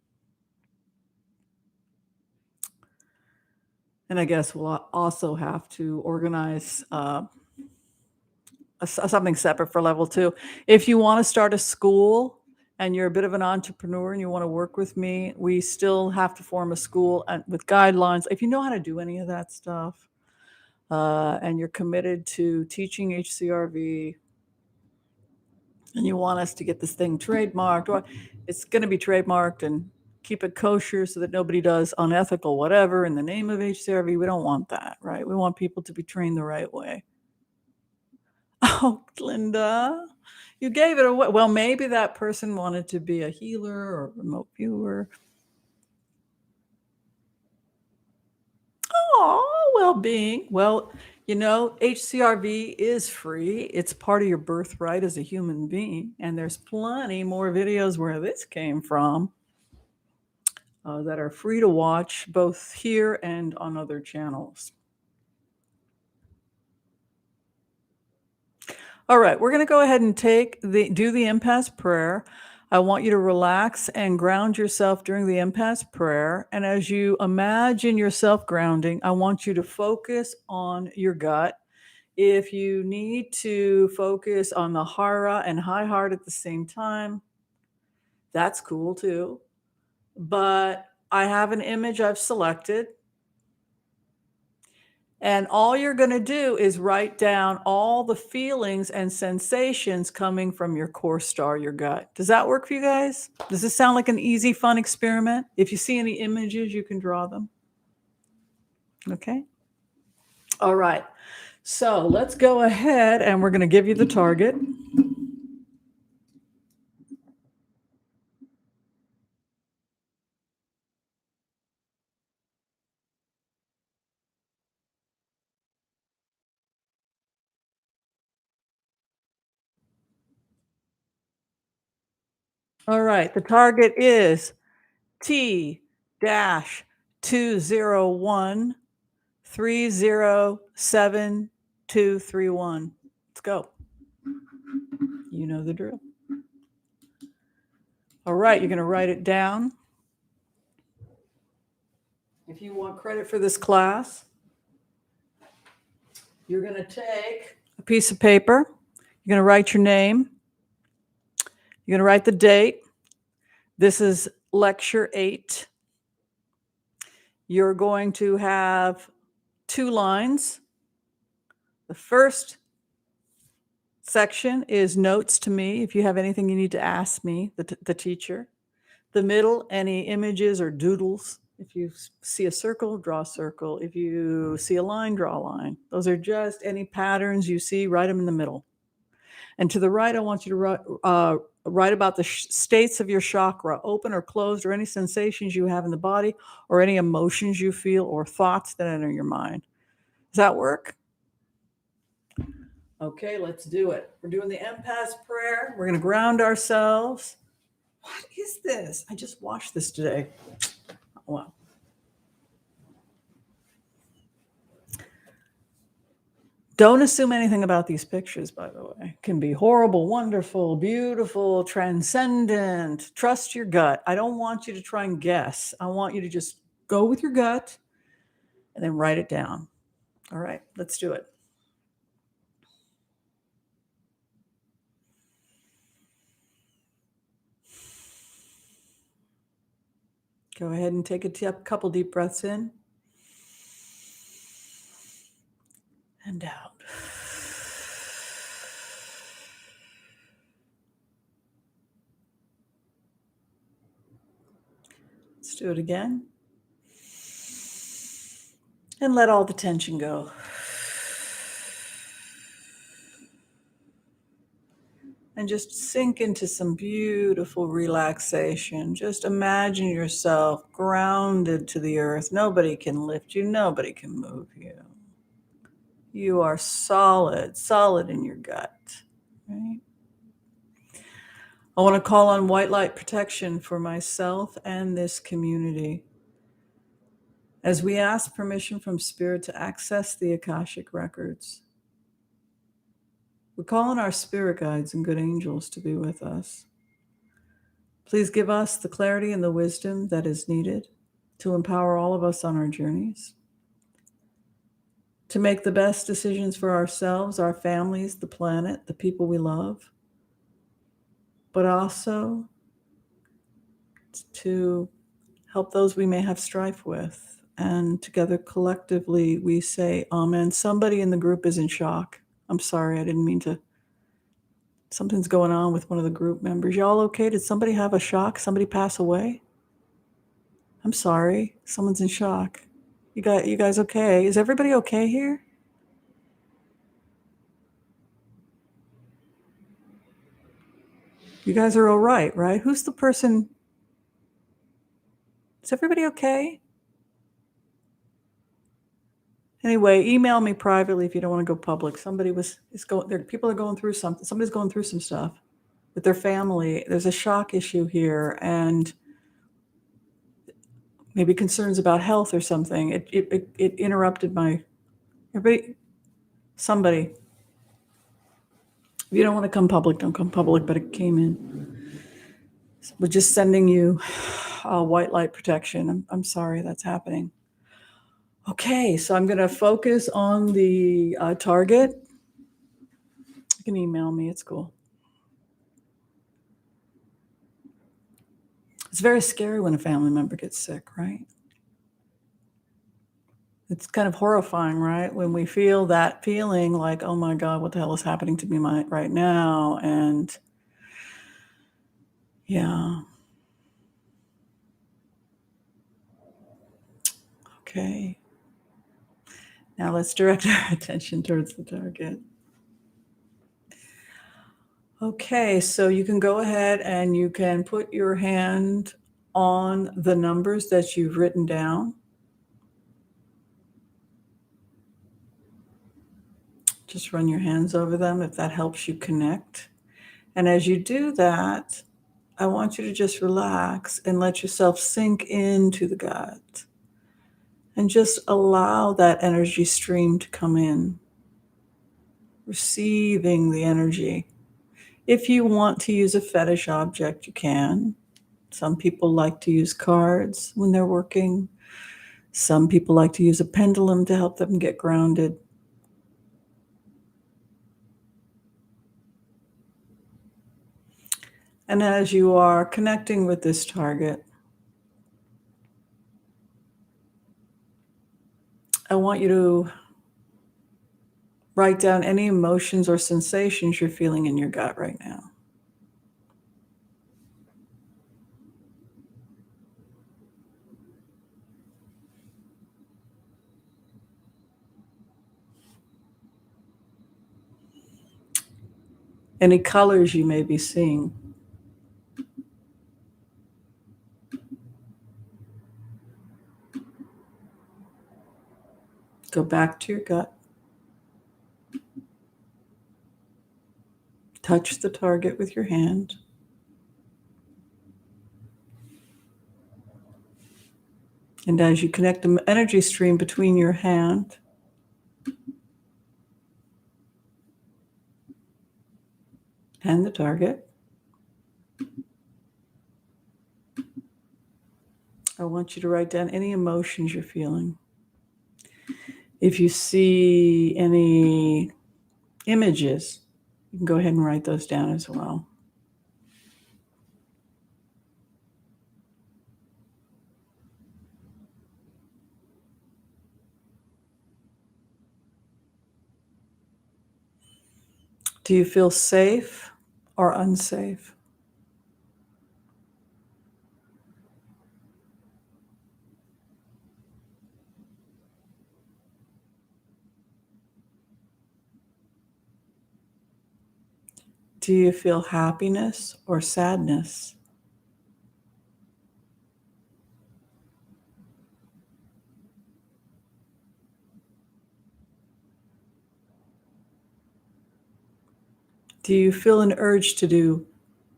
And I guess we'll also have to organize something separate for level 2. If you want to start a school and you're a bit of an entrepreneur and you want to work with me, we still have to form a school with guidelines. If you know how to do any of that stuff, and you're committed to teaching HCRV, and you want us to get this thing trademarked, or it's going to be trademarked and keep it kosher so that nobody does unethical whatever in the name of HCRV. We don't want that, right? We want people to be trained the right way. Oh, Linda, you gave it away. Well, maybe that person wanted to be a healer or a remote viewer. Oh, well-being. Well, HCRV is free. It's part of your birthright as a human being. And there's plenty more videos where this came from that are free to watch both here and on other channels. All right, we're going to go ahead and do the empath prayer. I want you to relax and ground yourself during the empath prayer. And as you imagine yourself grounding, I want you to focus on your gut. If you need to focus on the hara and high heart at the same time, that's cool too. But I have an image I've selected. And all you're going to do is write down all the feelings and sensations coming from your core star, your gut. Does that work for you guys? Does this sound like an easy, fun experiment? If you see any images, you can draw them. Okay. All right. So let's go ahead and we're going to give you the target. All right. The target is T-201 307231. Let's go. You know the drill. All right, you're going to write it down. If you want credit for this class, you're going to take a piece of paper. You're going to write your name. You're going to write the date. This is lecture 8. You're going to have 2 lines. The first section is notes to me. If you have anything you need to ask me, the teacher. The middle, any images or doodles. If you see a circle, draw a circle. If you see a line, draw a line. Those are just any patterns you see, write them in the middle. And to the right, I want you to write about the states of your chakra, open or closed, or any sensations you have in the body, or any emotions you feel, or thoughts that enter your mind. Does that work? Okay, let's do it. We're doing the empaths prayer. We're going to ground ourselves. What is this? I just washed this today. Oh, wow. Don't assume anything about these pictures, by the way. It can be horrible, wonderful, beautiful, transcendent. Trust your gut. I don't want you to try and guess. I want you to just go with your gut and then write it down. All right, let's do it. Go ahead and take a couple deep breaths in and out. Let's do it again. And let all the tension go. And just sink into some beautiful relaxation. Just imagine yourself grounded to the earth. Nobody can lift you. Nobody can move you. You are solid, solid in your gut. Right? I want to call on white light protection for myself and this community. As we ask permission from Spirit to access the Akashic records, we call on our spirit guides and good angels to be with us. Please give us the clarity and the wisdom that is needed to empower all of us on our journeys, to make the best decisions for ourselves, our families, the planet, the people we love, but also to help those we may have strife with. And together, collectively, we say, Amen. Somebody in the group is in shock. I'm sorry, I didn't mean to. Something's going on with one of the group members. Y'all okay? Did somebody have a shock? Somebody pass away? I'm sorry. Someone's in shock. You guys okay? Is everybody okay here? You guys are all right, right? Who's the person? Is everybody okay? Anyway, email me privately if you don't want to go public. People are going through something. Somebody's going through some stuff with their family. There's a shock issue here, and maybe concerns about health or something. It interrupted somebody. If you don't want to come public, don't come public, but it came in. So we're just sending you white light protection. I'm sorry that's happening. Okay, so I'm going to focus on the target. You can email me, it's cool. It's very scary when a family member gets sick, right? It's kind of horrifying, right? When we feel that feeling like, oh my God, what the hell is happening to me right now? And yeah. Okay. Now let's direct our attention towards the target. Okay, so you can go ahead and you can put your hand on the numbers that you've written down. Just run your hands over them if that helps you connect. And as you do that, I want you to just relax and let yourself sink into the gut. And just allow that energy stream to come in, receiving the energy. If you want to use a fetish object, you can. Some people like to use cards when they're working. Some people like to use a pendulum to help them get grounded. And as you are connecting with this target, I want you to write down any emotions or sensations you're feeling in your gut right now. Any colors you may be seeing. Go back to your gut. Touch the target with your hand. And as you connect the energy stream between your hand and the target, I want you to write down any emotions you're feeling. If you see any images, you can go ahead and write those down as well. Do you feel safe or unsafe? Do you feel happiness or sadness? Do you feel an urge to do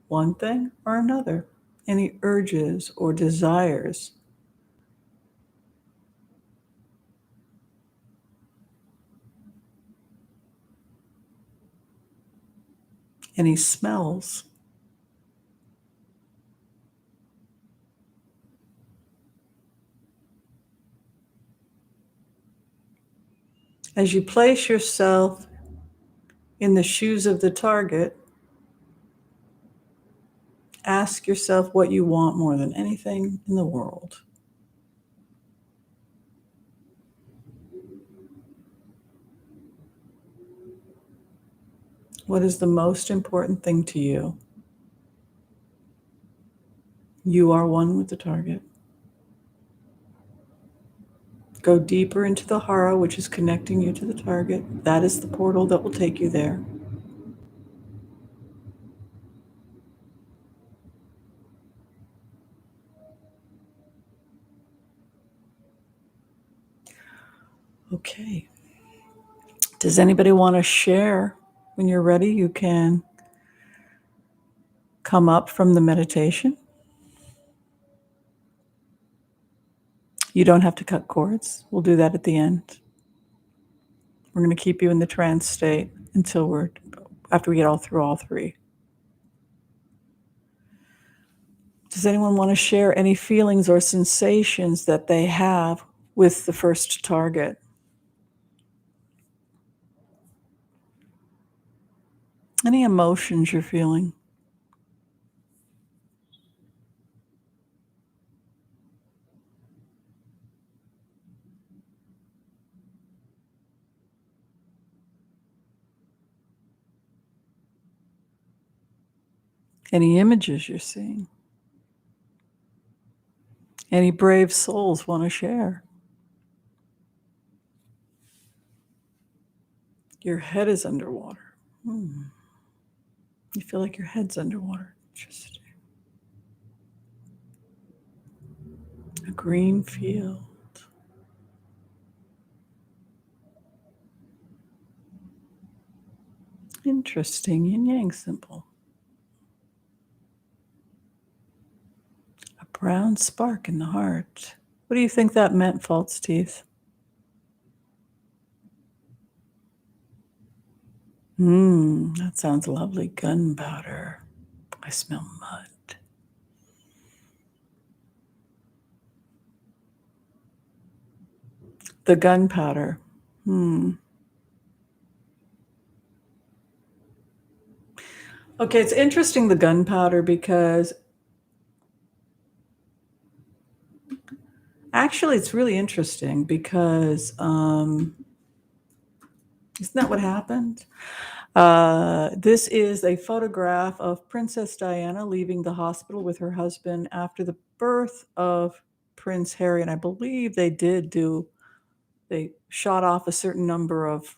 one thing or another? Any urges or desires? Any smells? As you place yourself in the shoes of the target, ask yourself what you want more than anything in the world. What is the most important thing to you? You are one with the target. Go deeper into the hara, which is connecting you to the target. That is the portal that will take you there. Okay. Does anybody want to share? When you're ready, you can come up from the meditation. You don't have to cut cords. We'll do that at the end. We're going to keep you in the trance state after we get all through all three. Does anyone want to share any feelings or sensations that they have with the first target? Any emotions you're feeling? Any images you're seeing? Any brave souls want to share? Your head is underwater. You feel like your head's underwater. Interesting. A green field. Interesting. Yin yang symbol. A brown spark in the heart. What do you think that meant, false teeth? That sounds lovely. Gunpowder. I smell mud. The gunpowder. Okay, it's interesting, the gunpowder, because actually it's really interesting because isn't that what happened? This is a photograph of Princess Diana leaving the hospital with her husband after the birth of Prince Harry. And I believe they shot off a certain number of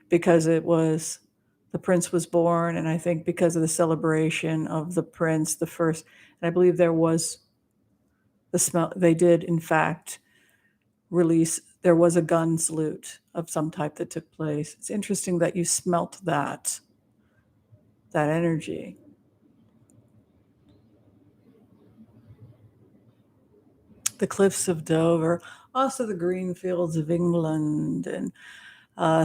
because the prince was born. And I think because of the celebration of the prince, the first, and I believe there was the smell, they did in fact there was a gun salute of some type that took place. It's interesting that you smelt that energy. The cliffs of Dover, also the green fields of England. And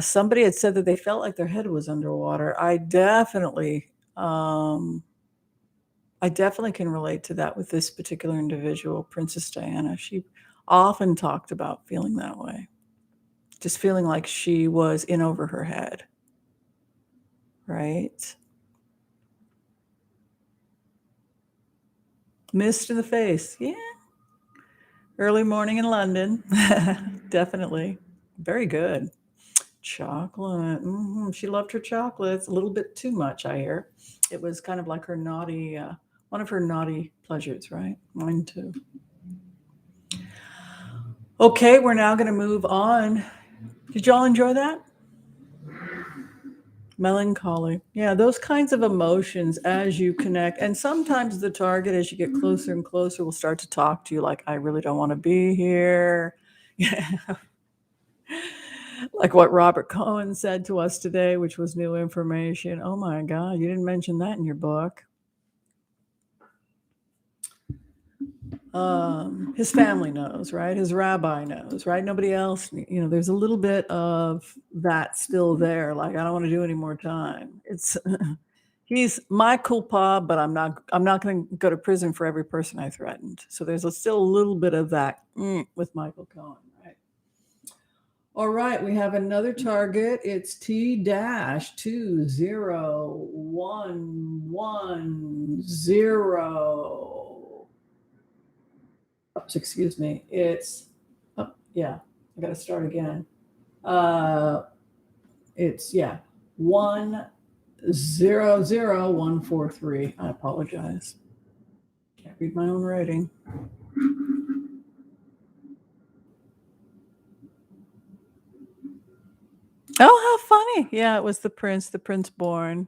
somebody had said that they felt like their head was underwater. I definitely can relate to that with this particular individual, Princess Diana. She often talked about feeling that way, just feeling like she was in over her head, right? Mist in the face. Yeah. Early morning in London. Definitely. Very good. Chocolate. She loved her chocolates. A little bit too much, I hear. It was kind of like her naughty, one of her naughty pleasures, right? Mine too. Okay, we're now going to move on. Did y'all enjoy that? Melancholy. Yeah, those kinds of emotions as you connect. And sometimes the target, as you get closer and closer, will start to talk to you like, I really don't want to be here. Yeah. Like what Robert Cohen said to us today, which was new information. Oh my God, you didn't mention that in your book. His family knows, right? His rabbi knows, right? Nobody else, there's a little bit of that still there. Like, I don't want to do any more time. It's he's my culpa, but I'm not going to go to prison for every person I threatened. So there's still a little bit of that with Michael Cohen, right? All right, we have another target. It's T-20110. Oops, excuse me. It's, I got to start again. It's 100143. I apologize. Can't read my own writing. Oh, how funny. Yeah, it was the prince born.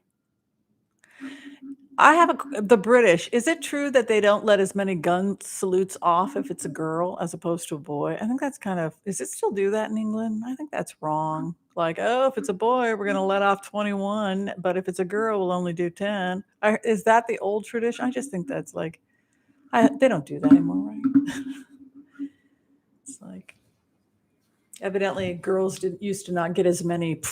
I have the British. Is it true that they don't let as many gun salutes off if it's a girl as opposed to a boy? I think that's is it still do that in England? I think that's wrong. Like, oh, if it's a boy, we're going to let off 21, but if it's a girl, we'll only do 10. Is that the old tradition? I just think that's like, they don't do that anymore, right? It's like, evidently girls used to not get as many.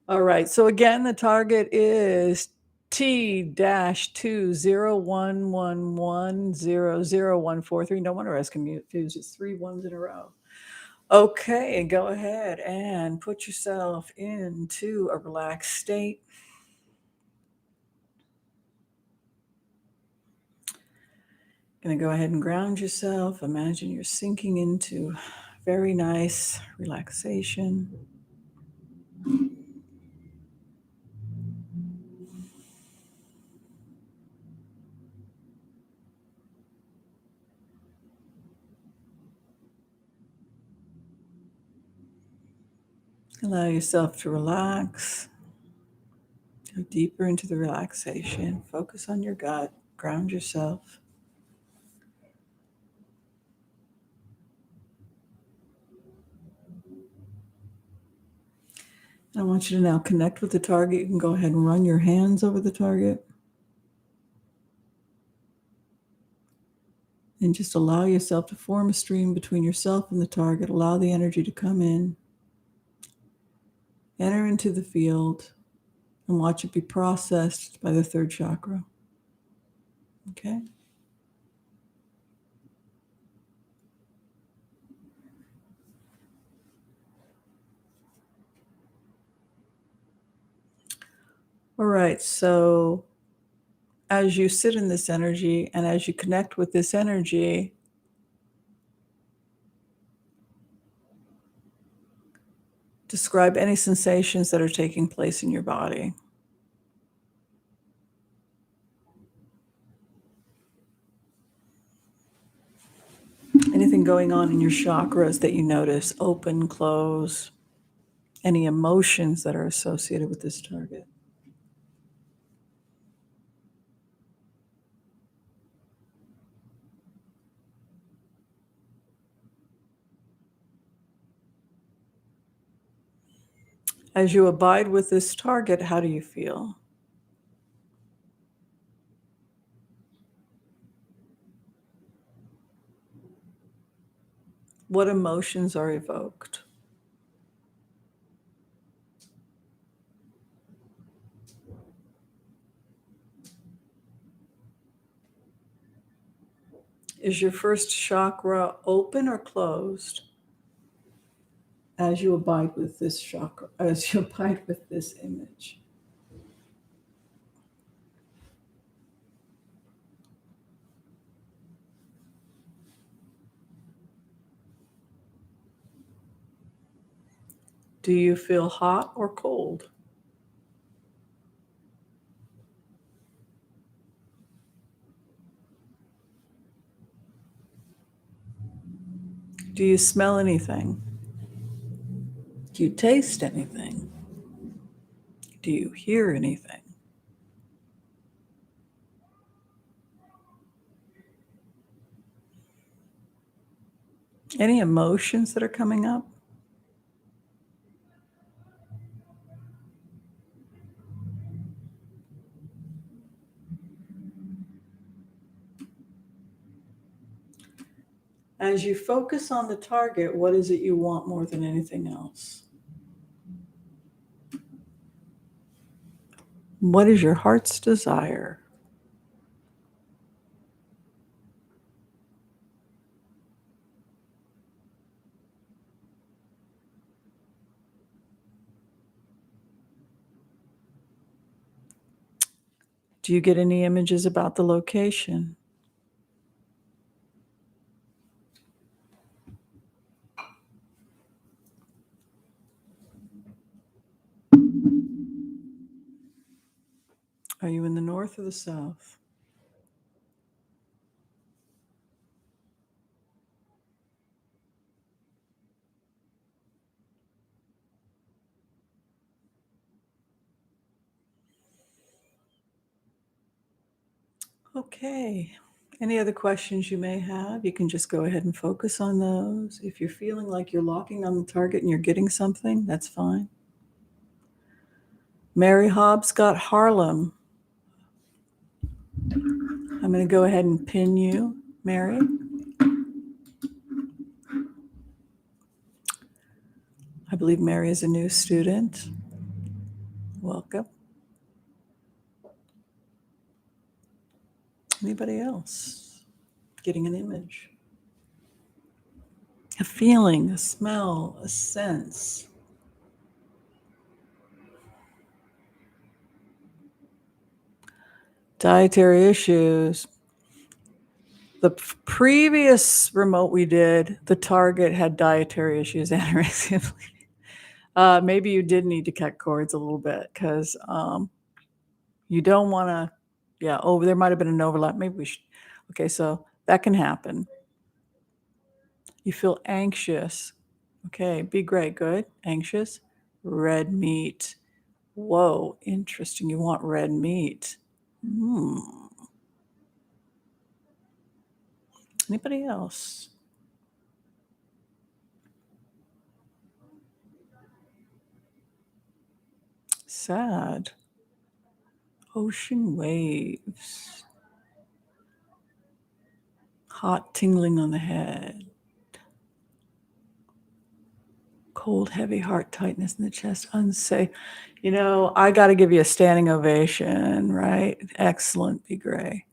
All right. So again, the target is T-20111000143. No wonder I was confused. It's 3 ones in a row. Okay, go ahead and put yourself into a relaxed state. Going to go ahead and ground yourself. Imagine you're sinking into very nice relaxation. Allow yourself to relax. Go deeper into the relaxation. Focus on your gut. Ground yourself. I want you to now connect with the target. You can go ahead and run your hands over the target. And just allow yourself to form a stream between yourself and the target. Allow the energy to come in, enter into the field, and watch it be processed by the third chakra. Okay? All right, so as you sit in this energy and as you connect with this energy, describe any sensations that are taking place in your body. Anything going on in your chakras that you notice, open, close, any emotions that are associated with this target. As you abide with this target, how do you feel? What emotions are evoked? Is your first chakra open or closed as you abide with this chakra, as you abide with this image? Do you feel hot or cold? Do you smell anything? Do you taste anything? Do you hear anything? Any emotions that are coming up? As you focus on the target, what is it you want more than anything else? What is your heart's desire? Do you get any images about the location? Are you in the north or the south? Okay. Any other questions you may have? You can just go ahead and focus on those. If you're feeling like you're locking on the target and you're getting something, that's fine. Mary Hobbs got Harlem. I'm going to go ahead and pin you, Mary. I believe Mary is a new student. Welcome. Anybody else getting an image? A feeling, a smell, a sense. Dietary issues. The previous remote we did, the target had dietary issues, anorexia. Maybe you did need to cut cords a little bit because you don't want to, there might have been an overlap. Maybe we should. Okay, so that can happen. You feel anxious. Okay, be great, good. Anxious. Red meat. Whoa, interesting. You want red meat. Anybody else? Sad. Ocean waves. Hot tingling on the head. Cold, heavy heart tightness in the chest, unsafe. You know, I got to give you a standing ovation, right? Excellent, Be Gray.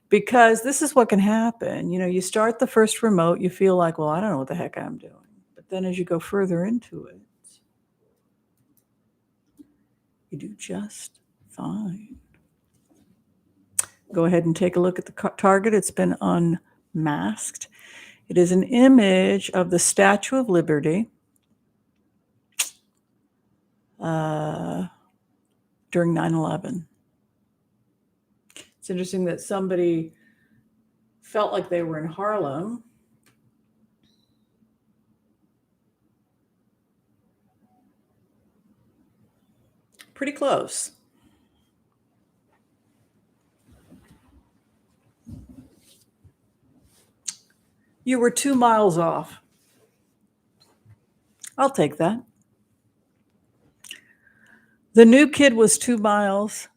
Because this is what can happen. You know, you start the first remote, you feel like, well, I don't know what the heck I'm doing. But then as you go further into it, you do just fine. Go ahead and take a look at the target. It's been unmasked. It is an image of the Statue of Liberty during 9/11. It's interesting that somebody felt like they were in Harlem. Pretty close. You were 2 miles off. I'll take that. The new kid was 2 miles.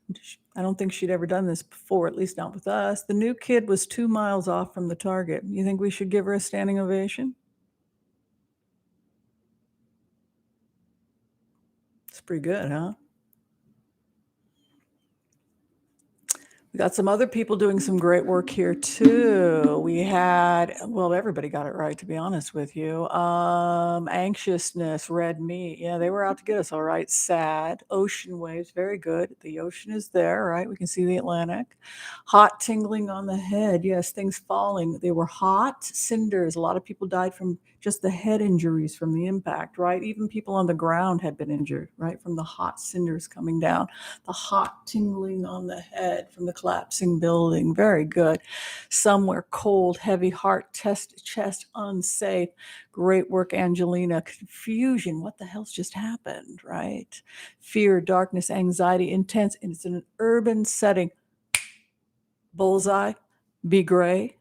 I don't think she'd ever done this before, at least not with us. The new kid was 2 miles off from the target. You think we should give her a standing ovation? It's pretty good, huh? We got some other people doing some great work here too. We had, well, everybody got it right, to be honest with you. Anxiousness, red meat. Yeah, they were out to get us, all right. Sad, ocean waves, very good. The ocean is there, right? We can see the Atlantic. Hot tingling on the head. Yes, things falling. They were hot cinders. A lot of people died from just the head injuries from the impact, right? Even people on the ground had been injured, right? From the hot cinders coming down. The hot tingling on the head from the collapsing building. Very good. Somewhere cold, heavy heart, chest unsafe. Great work, Angelina. Confusion. What the hell's just happened, right? Fear, darkness, anxiety, intense. And it's in an urban setting. Bullseye, Be Gray,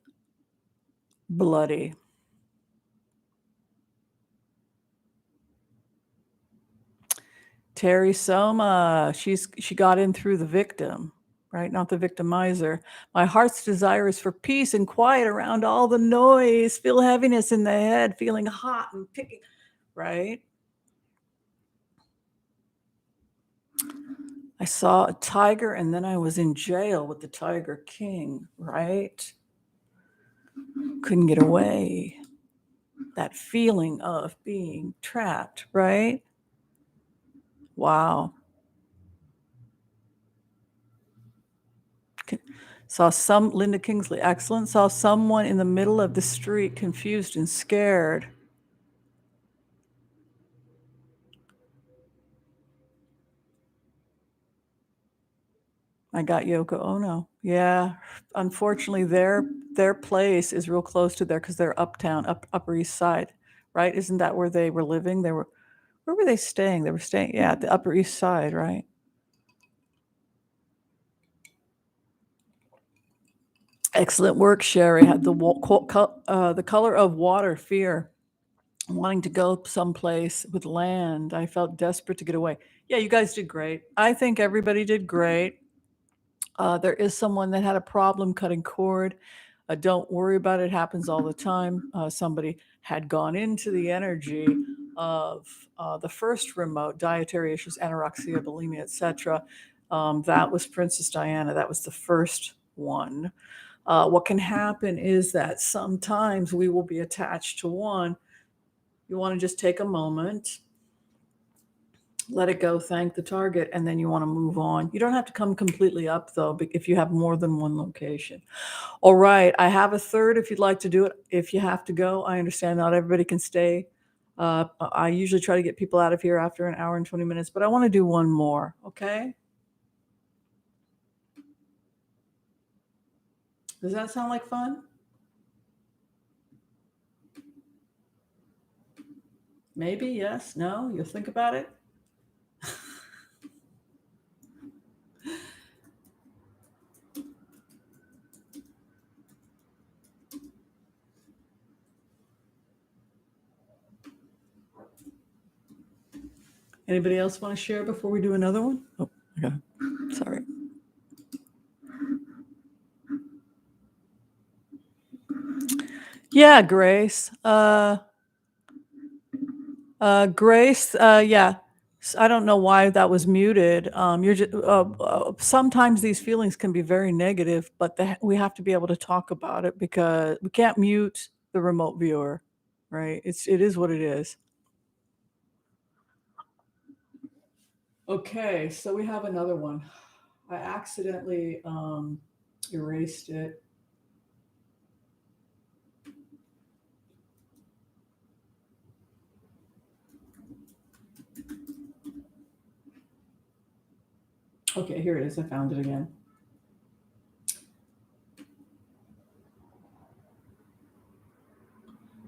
bloody. Terry Soma, she got in through the victim, right? Not the victimizer. My heart's desire is for peace and quiet around all the noise. Feel heaviness in the head, feeling hot and picking, right? I saw a tiger and then I was in jail with the Tiger King, right? Couldn't get away. That feeling of being trapped, right? Wow. Saw some, Linda Kingsley, excellent. Saw someone in the middle of the street, confused and scared. I got Yoko Ono. Yeah, unfortunately, their place is real close to there because they're uptown, Upper East Side, right? Isn't that where they were living? Where were they staying? They were staying, yeah, at the Upper East Side, right? Excellent work, Sherry. Had the color of water, fear, wanting to go someplace with land. I felt desperate to get away. Yeah, you guys did great. I think everybody did great. There is someone that had a problem cutting cord. Don't worry about it. It happens all the time. Somebody had gone into the energy of the first remote, dietary issues, anorexia, bulimia, etc. That was Princess Diana. That was the first one. What can happen is that sometimes we will be attached to one. You want to just take a moment, let it go, thank the target, and then you want to move on. You don't have to come completely up, though, if you have more than one location. All right, I have a third if you'd like to do it. If you have to go, I understand not everybody can stay. I usually try to get people out of here after an hour and 20 minutes, but I want to do one more, okay? Does that sound like fun? Maybe, yes, no, you'll think about it. Anybody else want to share before we do another one? Oh, okay. Sorry. Yeah, Grace. Grace, yeah. I don't know why that was muted. You're just, sometimes these feelings can be very negative, but we have to be able to talk about it because we can't mute the remote viewer, right? It is what it is. Okay, so we have another one. I accidentally erased it. Okay, here it is. I found it again.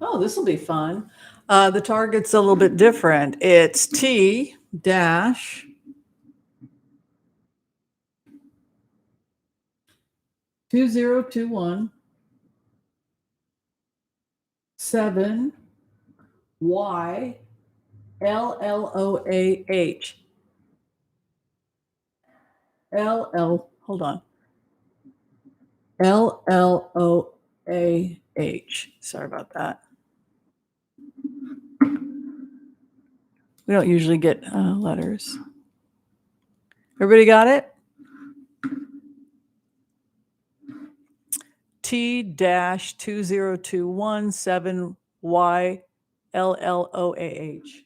Oh, this will be fun. The target's a little bit different. It's T dash 2021 7 Y LLOAH. Hold on. LLOAH. Sorry about that. We don't usually get letters. Everybody got it? T-2021 7 Y LLOAH.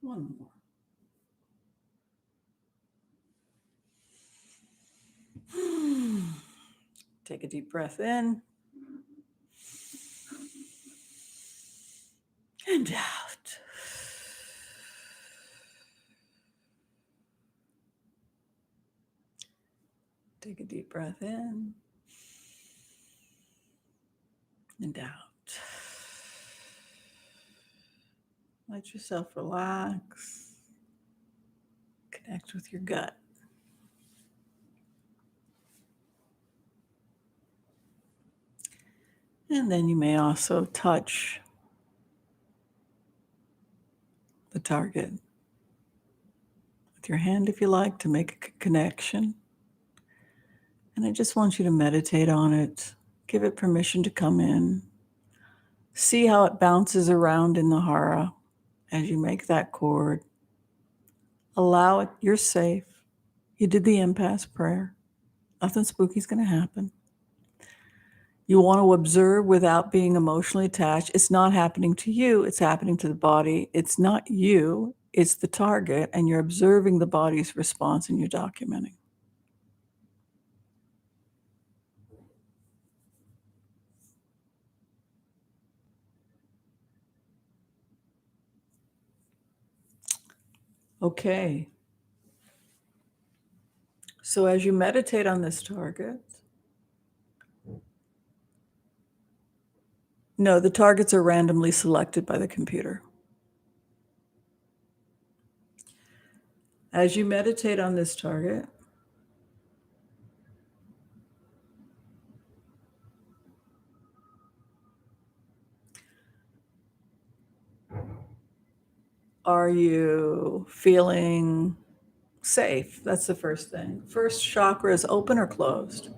One more. Take a deep breath in and out. Take a deep breath in and out. Let yourself relax. Connect with your gut. And then you may also touch the target with your hand if you like to make a connection. And I just want you to meditate on it. Give it permission to come in. See how it bounces around in the hara as you make that chord. Allow it. You're safe. You did the empaths prayer. Nothing spooky is going to happen. You want to observe without being emotionally attached. It's not happening to you. It's happening to the body. It's not you. It's the target. And you're observing the body's response and you're documenting. Okay. So as you meditate on this target, no, the targets are randomly selected by the computer. As you meditate on this target, are you feeling safe? That's the first thing. First chakra is open or closed?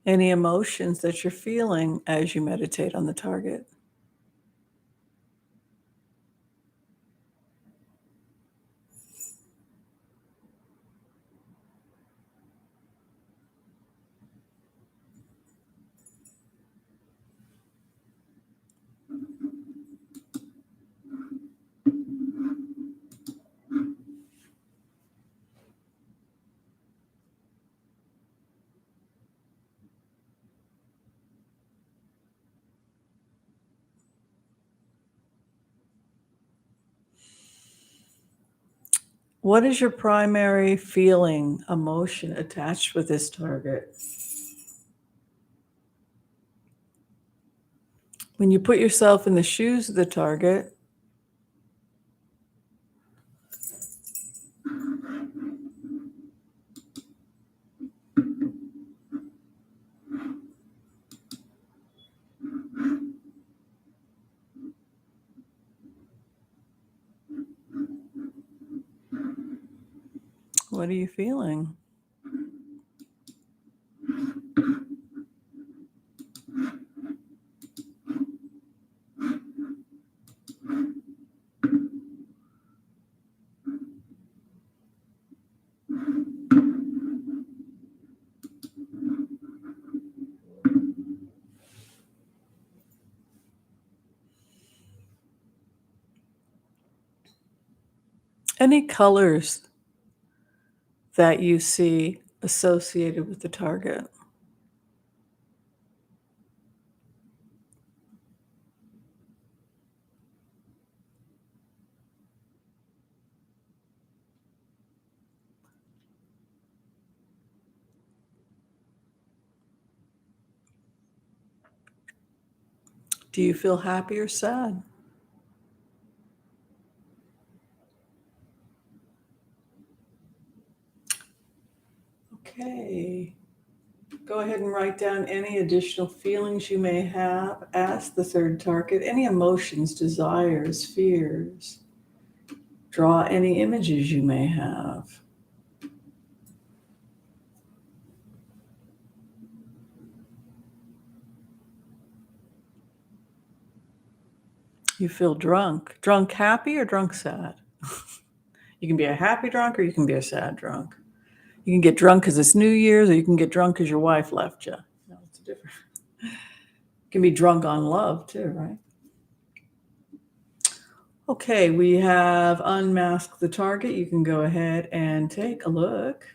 Any emotions that you're feeling as you meditate on the target? What is your primary feeling, emotion attached with this target? When you put yourself in the shoes of the target, what are you feeling? Any colors that you see associated with the target? Do you feel happy or sad? Okay. Go ahead and write down any additional feelings you may have. Ask the third target any emotions, desires, fears. Draw any images you may have. You feel drunk. Drunk happy or drunk sad? You can be a happy drunk or you can be a sad drunk. You can get drunk because it's New Year's, or you can get drunk because your wife left you. No, it's different. You can be drunk on love too, right? Okay, we have unmasked the target. You can go ahead and take a look.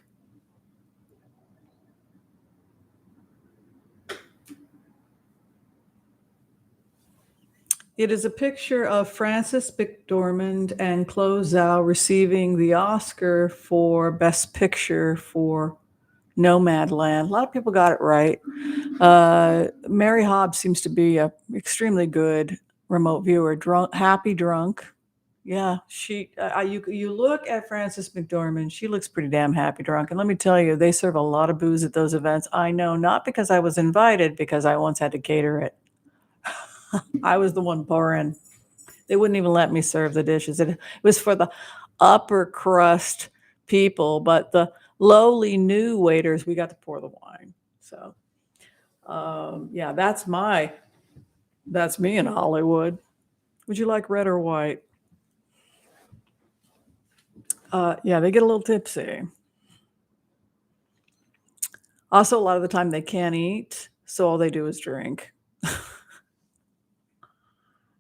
It is a picture of Frances McDormand and Chloe Zhao receiving the Oscar for Best Picture for Nomadland. A lot of people got it right. Mary Hobbs seems to be a extremely good remote viewer. Drunk, happy drunk. Yeah, you look at Frances McDormand. She looks pretty damn happy drunk. And let me tell you, they serve a lot of booze at those events. I know, not because I was invited, because I once had to cater it. I was the one pouring. They wouldn't even let me serve the dishes. It was for the upper crust people, but the lowly new waiters, we got to pour the wine. So, yeah, that's me in Hollywood. Would you like red or white? Yeah, they get a little tipsy. Also, a lot of the time they can't eat, so all they do is drink.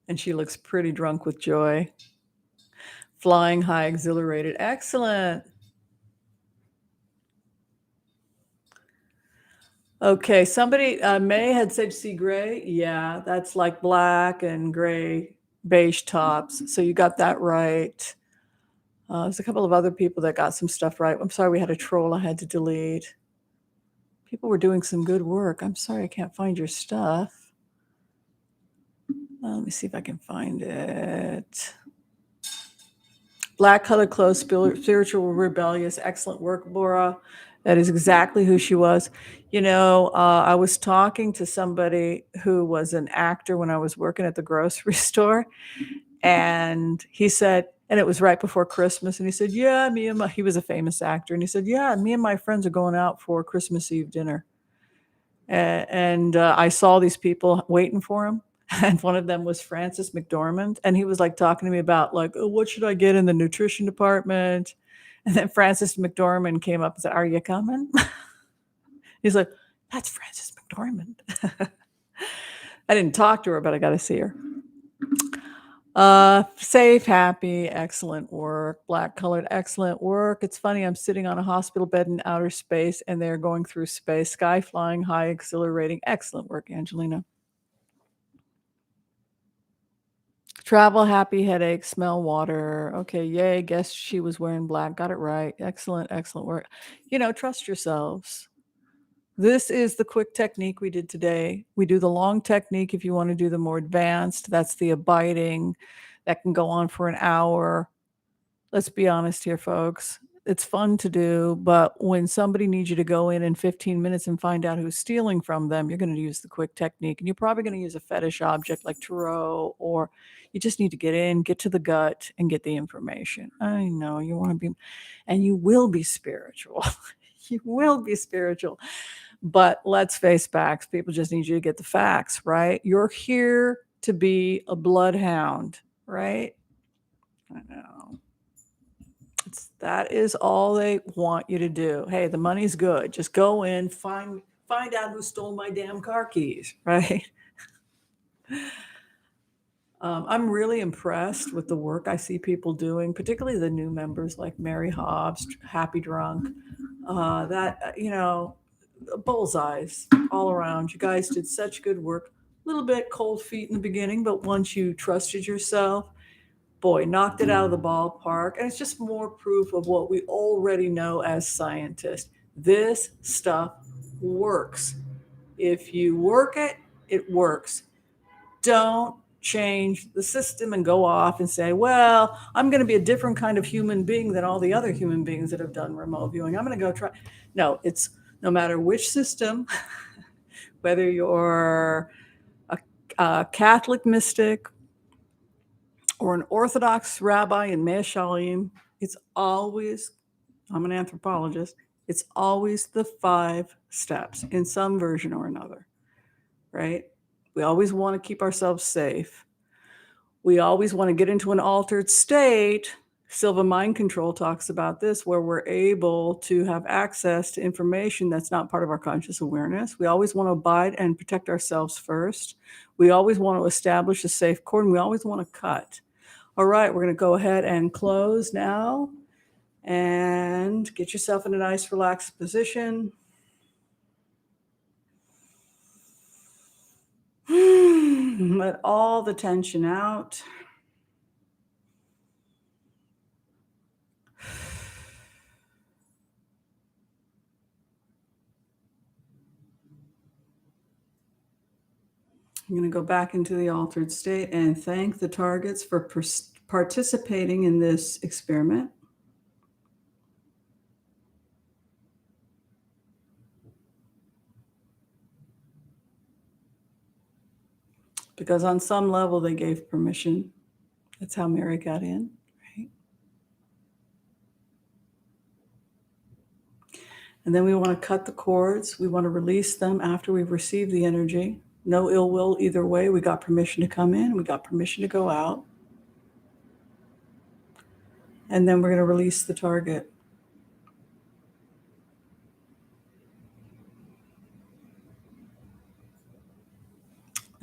And she looks pretty drunk with joy. Flying high, exhilarated. Excellent. Okay, somebody, May had said sea gray. Yeah, that's like black and gray beige tops. So you got that right. There's a couple of other people that got some stuff right. I'm sorry, we had a troll I had to delete. People were doing some good work. I'm sorry I can't find your stuff. Let me see if I can find it. Black colored clothes, spiritual, rebellious, excellent work, Laura. That is exactly who she was. You know, I was talking to somebody who was an actor when I was working at the grocery store, and he said, and it was right before Christmas, and he said, yeah, he was a famous actor, and he said, yeah, me and my friends are going out for Christmas Eve dinner. And I saw these people waiting for him. And one of them was Frances McDormand. And he was like talking to me about like, oh, what should I get in the nutrition department? And then Frances McDormand came up and said, are you coming? He's like, that's Frances McDormand. I didn't talk to her, but I got to see her. Safe, happy, excellent work. Black colored, excellent work. It's funny, I'm sitting on a hospital bed in outer space and they're going through space. Sky flying high, exhilarating. Excellent work, Angelina. Travel, happy, headache, smell water. Okay, yay. Guess she was wearing black. Got it right. Excellent, excellent work. You know, trust yourselves. This is the quick technique we did today. We do the long technique if you want to do the more advanced. That's the abiding. That can go on for an hour. Let's be honest here, folks. It's fun to do, but when somebody needs you to go in 15 minutes and find out who's stealing from them, you're going to use the quick technique. And you're probably going to use a fetish object like tarot, or you just need to get in, get to the gut, and get the information. I know you want to be, and you will be spiritual. You will be spiritual. But let's face facts. People just need you to get the facts, right? You're here to be a bloodhound, right? I know. That is all they want you to do. Hey, the money's good. Just go in, find out who stole my damn car keys, right? I'm really impressed with the work I see people doing, particularly the new members like Mary Hobbs, Happy Drunk. Bullseyes all around. You guys did such good work. A little bit cold feet in the beginning, but once you trusted yourself, boy, knocked it out of the ballpark. And it's just more proof of what we already know as scientists. This stuff works. If you work it, it works. Don't change the system and go off and say, well, I'm going to be a different kind of human being than all the other human beings that have done remote viewing. I'm going to go try. No, it's no matter which system, whether you're a Catholic mystic or an Orthodox rabbi in Mea Shalim, it's always, I'm an anthropologist, it's always the 5 steps in some version or another, right? We always want to keep ourselves safe. We always want to get into an altered state. Silva Mind Control talks about this, where we're able to have access to information that's not part of our conscious awareness. We always want to abide and protect ourselves first. We always want to establish a safe cordon. We always want to cut. All right, we're going to go ahead and close now and get yourself in a nice relaxed position. Let all the tension out. I'm going to go back into the altered state and thank the targets for participating in this experiment. Because on some level, they gave permission. That's how Mary got in, right? And then we want to cut the cords. We want to release them after we've received the energy. No ill will either way. We got permission to come in. We got permission to go out. And then we're going to release the target.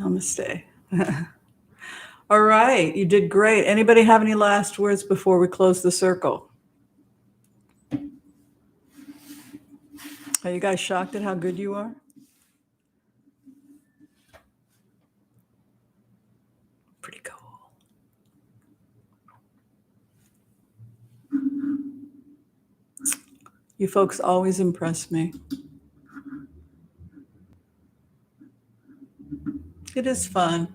Namaste. All right, you did great. Anybody have any last words before we close the circle? Are you guys shocked at how good you are? Pretty cool. You folks always impress me. It is fun.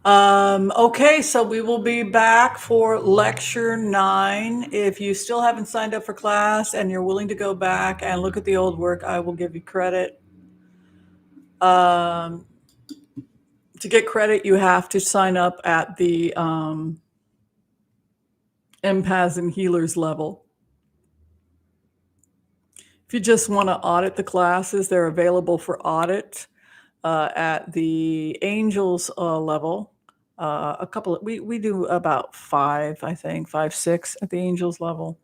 Okay, so we will be back for lecture 9. If you still haven't signed up for class and you're willing to go back and look at the old work, I will give you credit. To get credit, you have to sign up at the empaths and healers level. If you just want to audit the classes, they're available for audit at the angels level. We do about 5, I think, 5, 6 at the angels level.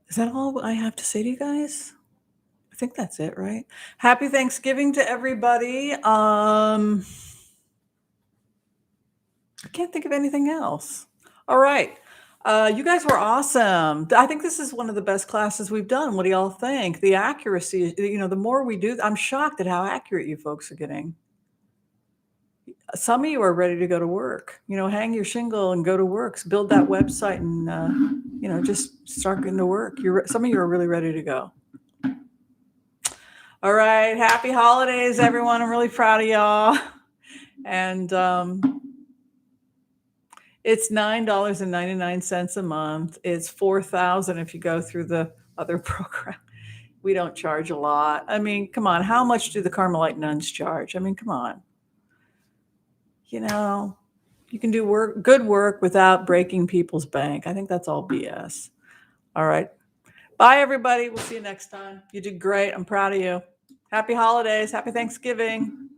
Is that all I have to say to you guys? I think that's it, right? Happy Thanksgiving to everybody. I can't think of anything else. All right. You guys were awesome. I think this is one of the best classes we've done. What do y'all think? The accuracy, the more we do, I'm shocked at how accurate you folks are getting. Some of you are ready to go to work. Hang your shingle and go to work. Build that website and just start getting to work. Some of you are really ready to go. All right. Happy holidays, everyone. I'm really proud of y'all. And it's $9.99 a month. It's $4,000 if you go through the other program. We don't charge a lot. I mean, come on. How much do the Carmelite nuns charge? I mean, come on. You can do good work without breaking people's bank. I think that's all BS. All right. Bye, everybody. We'll see you next time. You did great. I'm proud of you. Happy holidays. Happy Thanksgiving.